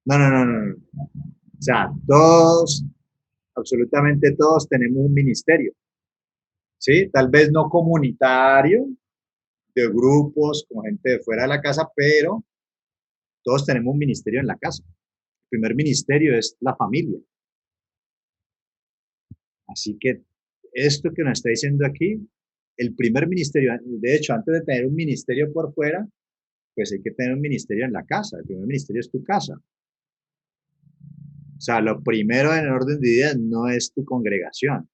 No. O sea, todos, absolutamente todos tenemos un ministerio. ¿Sí? Tal vez no comunitario, de grupos, con gente de fuera de la casa, pero todos tenemos un ministerio en la casa. El primer ministerio es la familia. Así que esto que nos está diciendo aquí, el primer ministerio, de hecho, antes de tener un ministerio por fuera, pues hay que tener un ministerio en la casa. El primer ministerio es tu casa. O sea, lo primero en el orden de ideas no es tu congregación.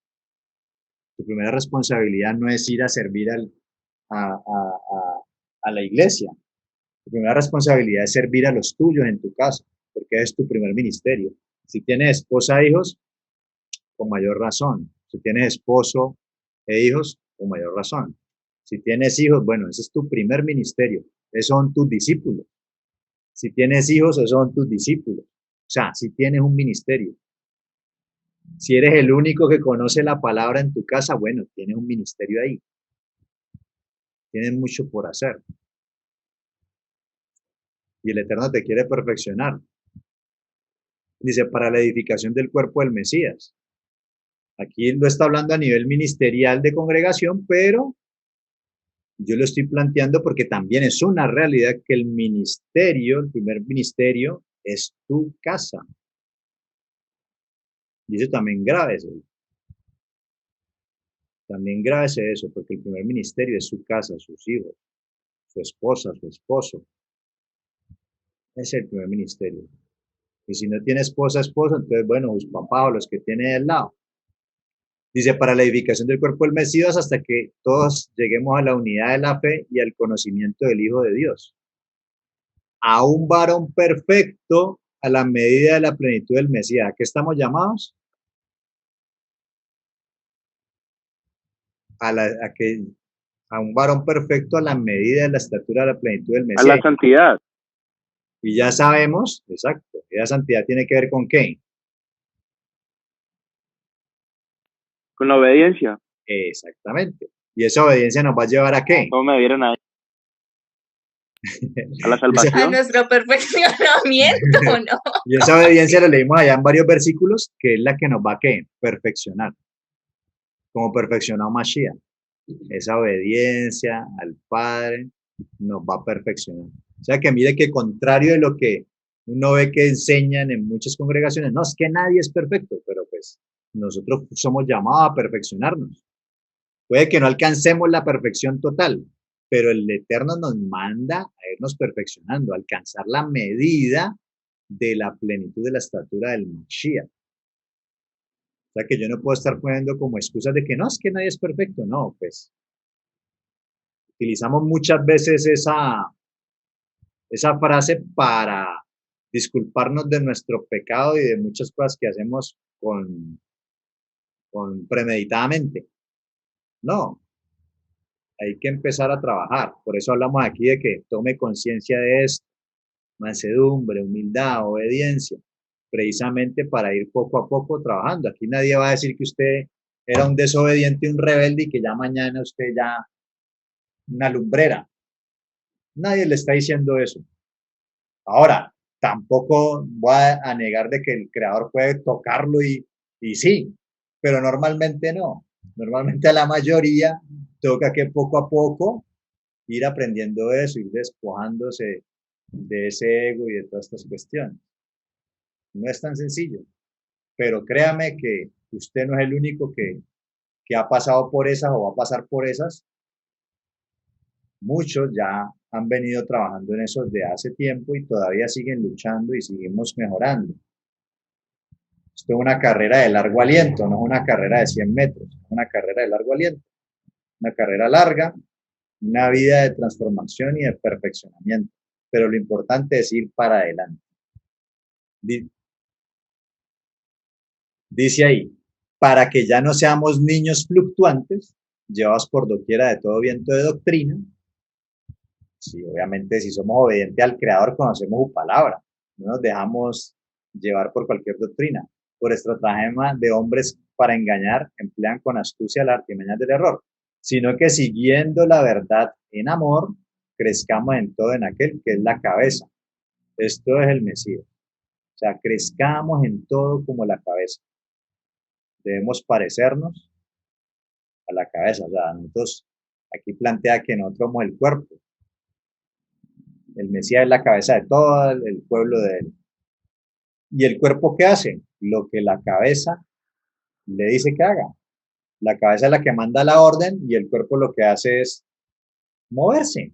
Tu primera responsabilidad no es ir a servir a la iglesia. Tu primera responsabilidad es servir a los tuyos en tu casa, porque es tu primer ministerio. Si tienes esposa e hijos, con mayor razón. Si tienes esposo e hijos, con mayor razón. Si tienes hijos, bueno, ese es tu primer ministerio. Esos son tus discípulos. Si tienes hijos, esos son tus discípulos. O sea, si tienes un ministerio. Si eres el único que conoce la palabra en tu casa, bueno, tienes un ministerio ahí. Tienes mucho por hacer. Y el Eterno te quiere perfeccionar. Dice, para la edificación del cuerpo del Mesías. Aquí lo está hablando a nivel ministerial de congregación, pero yo lo estoy planteando porque también es una realidad que el ministerio, el primer ministerio, es tu casa. Y eso también grábese. También grábese eso, porque el primer ministerio es su casa, sus hijos, su esposa, su esposo. Ese es el primer ministerio. Y si no tiene esposa, esposo, entonces, bueno, sus papás o los que tiene al lado. Dice, para la edificación del cuerpo del Mesías hasta que todos lleguemos a la unidad de la fe y al conocimiento del Hijo de Dios. A un varón perfecto a la medida de la plenitud del Mesías. ¿A qué estamos llamados? A un varón perfecto a la medida de la estatura de la plenitud del Mesías. A la santidad. Y ya sabemos, exacto, que la santidad tiene que ver con qué. Con la obediencia. Exactamente. Y esa obediencia nos va a llevar a qué. ¿Cómo me vieron ahí? A la A salvación. nuestro perfeccionamiento, ¿no? Y esa obediencia la leímos allá en varios versículos, que es la que nos va a ¿qué? Perfeccionar. Como perfeccionó Mashiach. Esa obediencia al Padre nos va a perfeccionar. O sea que mire que contrario de lo que uno ve que enseñan en muchas congregaciones, no, es que nadie es perfecto, pero pues nosotros somos llamados a perfeccionarnos. Puede que no alcancemos la perfección total, pero el Eterno nos manda a irnos perfeccionando, a alcanzar la medida de la plenitud de la estatura del Mashiach. O sea que yo no puedo estar poniendo como excusas de que no, es que nadie es perfecto. No, pues utilizamos muchas veces esa frase para disculparnos de nuestro pecado y de muchas cosas que hacemos con premeditadamente. No, hay que empezar a trabajar. Por eso hablamos aquí de que tome conciencia de esto, mansedumbre, humildad, obediencia, precisamente para ir poco a poco trabajando. Aquí nadie va a decir que usted era un desobediente, un rebelde y que ya mañana usted ya una lumbrera. Nadie le está diciendo eso. Ahora, tampoco voy a negar de que el creador puede tocarlo y sí, pero normalmente no. Normalmente a la mayoría toca que poco a poco ir aprendiendo eso, ir despojándose de ese ego y de todas estas cuestiones. No es tan sencillo, pero créame que usted no es el único que ha pasado por esas o va a pasar por esas. Muchos ya han venido trabajando en eso desde hace tiempo y todavía siguen luchando y seguimos mejorando. Esto es una carrera de largo aliento, no es una carrera de 100 metros, es una carrera de largo aliento, una carrera larga, una vida de transformación y de perfeccionamiento. Pero lo importante es ir para adelante. Dice ahí, para que ya no seamos niños fluctuantes, llevados por doquiera de todo viento de doctrina. Sí, obviamente, si somos obedientes al Creador, conocemos su palabra. No nos dejamos llevar por cualquier doctrina. Por estratagema de hombres para engañar, emplean con astucia las artimañas del error, sino que siguiendo la verdad en amor, crezcamos en todo en aquel que es la cabeza. Esto es el Mesías. O sea, crezcamos en todo como la cabeza. Debemos parecernos a la cabeza. O sea, nosotros, aquí plantea que nosotros somos el cuerpo. El Mesías es la cabeza de todo el pueblo de él. ¿Y el cuerpo qué hace? Lo que la cabeza le dice que haga. La cabeza es la que manda la orden y el cuerpo lo que hace es moverse.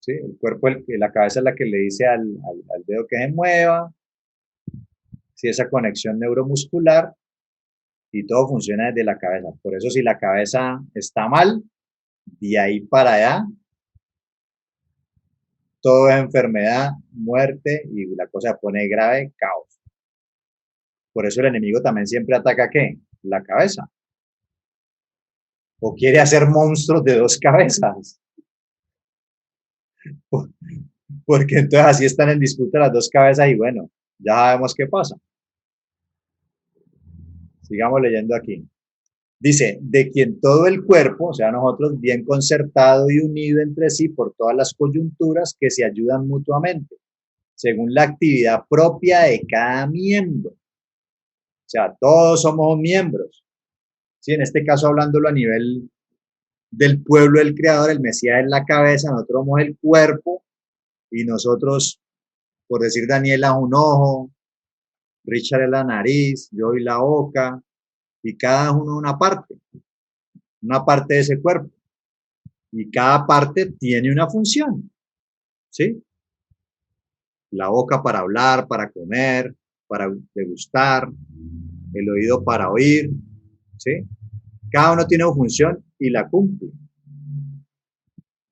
¿Sí? El cuerpo, la cabeza es la que le dice al dedo que se mueva. ¿Sí? Esa conexión neuromuscular y todo funciona desde la cabeza. Por eso si la cabeza está mal, de ahí para allá, todo es enfermedad, muerte y la cosa se pone grave, caos. Por eso el enemigo también siempre ataca ¿qué? La cabeza. O quiere hacer monstruos de dos cabezas. porque entonces así están en disputa las dos cabezas y bueno, ya sabemos qué pasa. Sigamos leyendo aquí. Dice, de quien todo el cuerpo, o sea, nosotros, bien concertado y unido entre sí por todas las coyunturas que se ayudan mutuamente, según la actividad propia de cada miembro. O sea, todos somos miembros. ¿Sí? En este caso, hablándolo a nivel del pueblo del Creador, el Mesías es la cabeza, nosotros somos el cuerpo y nosotros, por decir Daniela, un ojo, Richard es la nariz, yo y la boca, y cada uno una parte de ese cuerpo. Y cada parte tiene una función, ¿sí? La boca para hablar, para comer, para degustar, el oído para oír, ¿sí? Cada uno tiene una función y la cumple.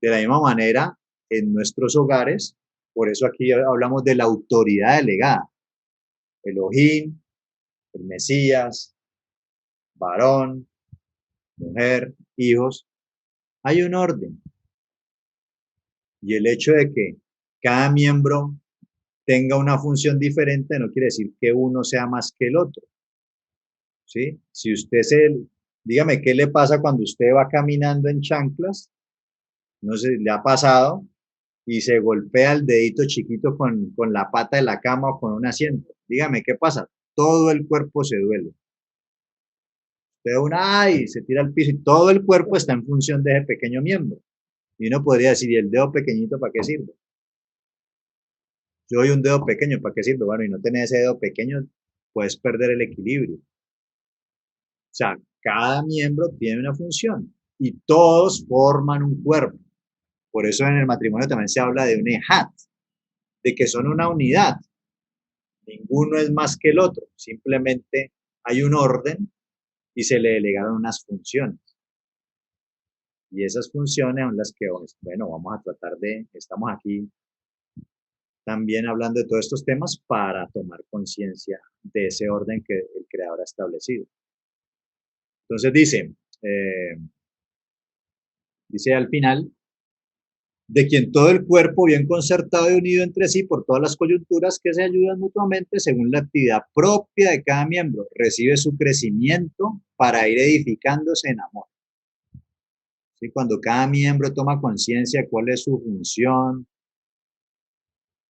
De la misma manera, en nuestros hogares, por eso aquí hablamos de la autoridad delegada. Elohim, el Mesías, varón, mujer, hijos, hay un orden. Y el hecho de que cada miembro tenga una función diferente no quiere decir que uno sea más que el otro. ¿Sí? Si usted dígame, ¿qué le pasa cuando usted va caminando en chanclas? No sé, le ha pasado y se golpea el dedito chiquito con la pata de la cama o con un asiento. Dígame, ¿qué pasa? Todo el cuerpo se duele. Usted se tira al piso y todo el cuerpo está en función de ese pequeño miembro. Y uno podría decir, ¿y el dedo pequeñito para qué sirve? Yo doy un dedo pequeño, ¿para qué sirve? Bueno, y no tener ese dedo pequeño, puedes perder el equilibrio. O sea, cada miembro tiene una función y todos forman un cuerpo. Por eso en el matrimonio también se habla de un ejat, de que son una unidad. Ninguno es más que el otro, simplemente hay un orden y se le delegaron unas funciones. Y esas funciones son las que, bueno, vamos a tratar estamos aquí también hablando de todos estos temas para tomar conciencia de ese orden que el Creador ha establecido. Entonces dice al final, de quien todo el cuerpo bien concertado y unido entre sí por todas las coyunturas que se ayudan mutuamente según la actividad propia de cada miembro, recibe su crecimiento para ir edificándose en amor. ¿Sí? Cuando cada miembro toma conciencia de cuál es su función,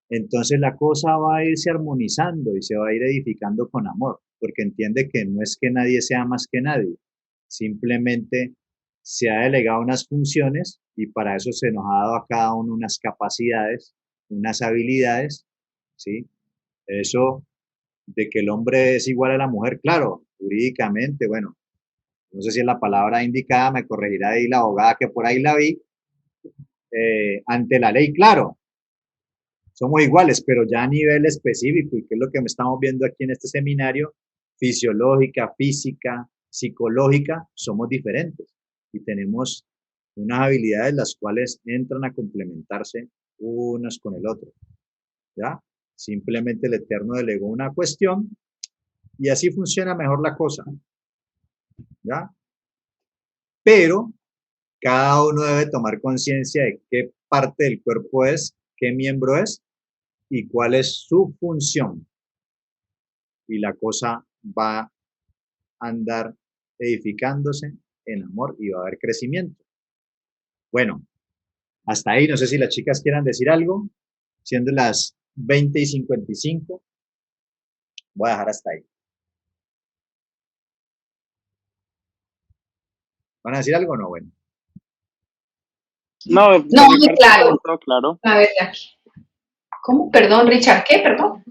entonces la cosa va a irse armonizando y se va a ir edificando con amor, porque entiende que no es que nadie sea más que nadie, simplemente se ha delegado unas funciones y para eso se nos ha dado a cada uno unas capacidades, unas habilidades, ¿sí? Eso de que el hombre es igual a la mujer, claro, jurídicamente, bueno, no sé si es la palabra indicada, me corregirá ahí la abogada que por ahí la vi, ante la ley, claro, somos iguales, pero ya a nivel específico, y que es lo que estamos viendo aquí en este seminario, fisiológica, física, psicológica, somos diferentes y tenemos unas habilidades las cuales entran a complementarse unas con el otro, ¿ya? Simplemente el Eterno delegó una cuestión y así funciona mejor la cosa, ¿ya? Pero cada uno debe tomar conciencia de qué parte del cuerpo es, qué miembro es y cuál es su función. Y la cosa va a andar edificándose en amor y va a haber crecimiento. Bueno, hasta ahí, no sé si las chicas quieran decir algo, siendo las 20:55, voy a dejar hasta ahí. ¿Van a decir algo o no? Bueno. No, muy claro. Todo claro. A ver, aquí. ¿Cómo? Perdón, Richard, ¿qué? Perdón.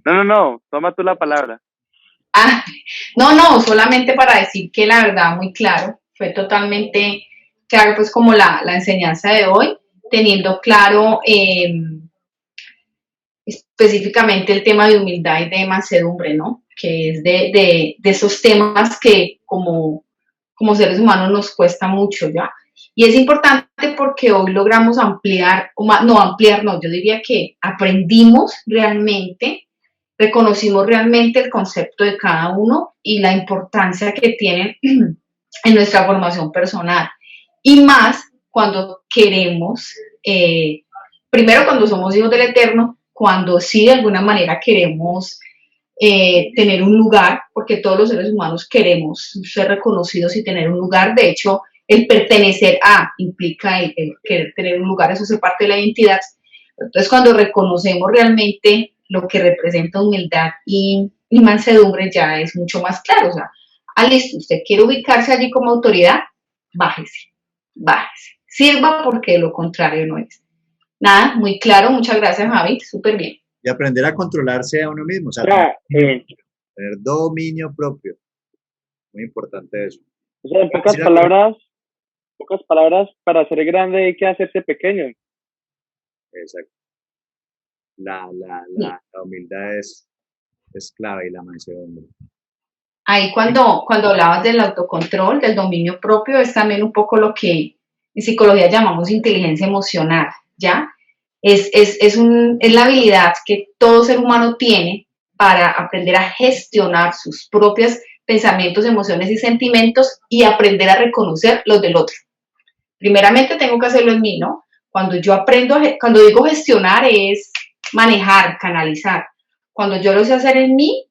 No, toma tú la palabra. No, solamente para decir que la verdad, muy claro, fue totalmente claro, pues como la enseñanza de hoy, teniendo claro específicamente el tema de humildad y de mansedumbre, ¿no? Que es de esos temas que como seres humanos nos cuesta mucho, ¿ya? Y es importante porque hoy logramos yo diría que aprendimos realmente, reconocimos realmente el concepto de cada uno y la importancia que tienen en nuestra formación personal. Y más cuando queremos primero cuando somos hijos del Eterno, cuando sí de alguna manera queremos tener un lugar, porque todos los seres humanos queremos ser reconocidos y tener un lugar. De hecho, el pertenecer a implica el querer tener un lugar, eso hace parte de la identidad. Entonces, cuando reconocemos realmente lo que representa humildad y mansedumbre, ya es mucho más claro. O sea, listo, usted quiere ubicarse allí como autoridad, bájese, bájese. Sirva porque de lo contrario no es. Nada, muy claro, muchas gracias, Javi, súper bien. Y aprender a controlarse a uno mismo, o sea, Ya, tener dominio propio. Muy importante eso. o sea, en pocas palabras, para ser grande hay que hacerse pequeño. Exacto. La humildad es clave y la mansedumbre. Ahí cuando hablabas del autocontrol, del dominio propio, es también un poco lo que en psicología llamamos inteligencia emocional, ¿ya? Es la habilidad que todo ser humano tiene para aprender a gestionar sus propios pensamientos, emociones y sentimientos y aprender a reconocer los del otro. Primeramente tengo que hacerlo en mí, ¿no? Cuando yo aprendo, cuando digo gestionar es manejar, canalizar. Cuando yo lo sé hacer en mí,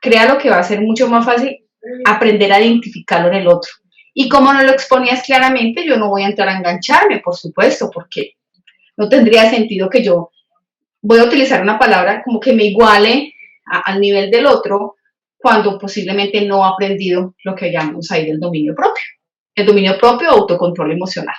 créalo que va a ser mucho más fácil aprender a identificarlo en el otro. Y como no lo exponías claramente, yo no voy a entrar a engancharme, por supuesto, porque no tendría sentido que yo voy a utilizar una palabra como que me iguale al nivel del otro cuando posiblemente no ha aprendido lo que llamamos ahí del dominio propio. El dominio propio o autocontrol emocional.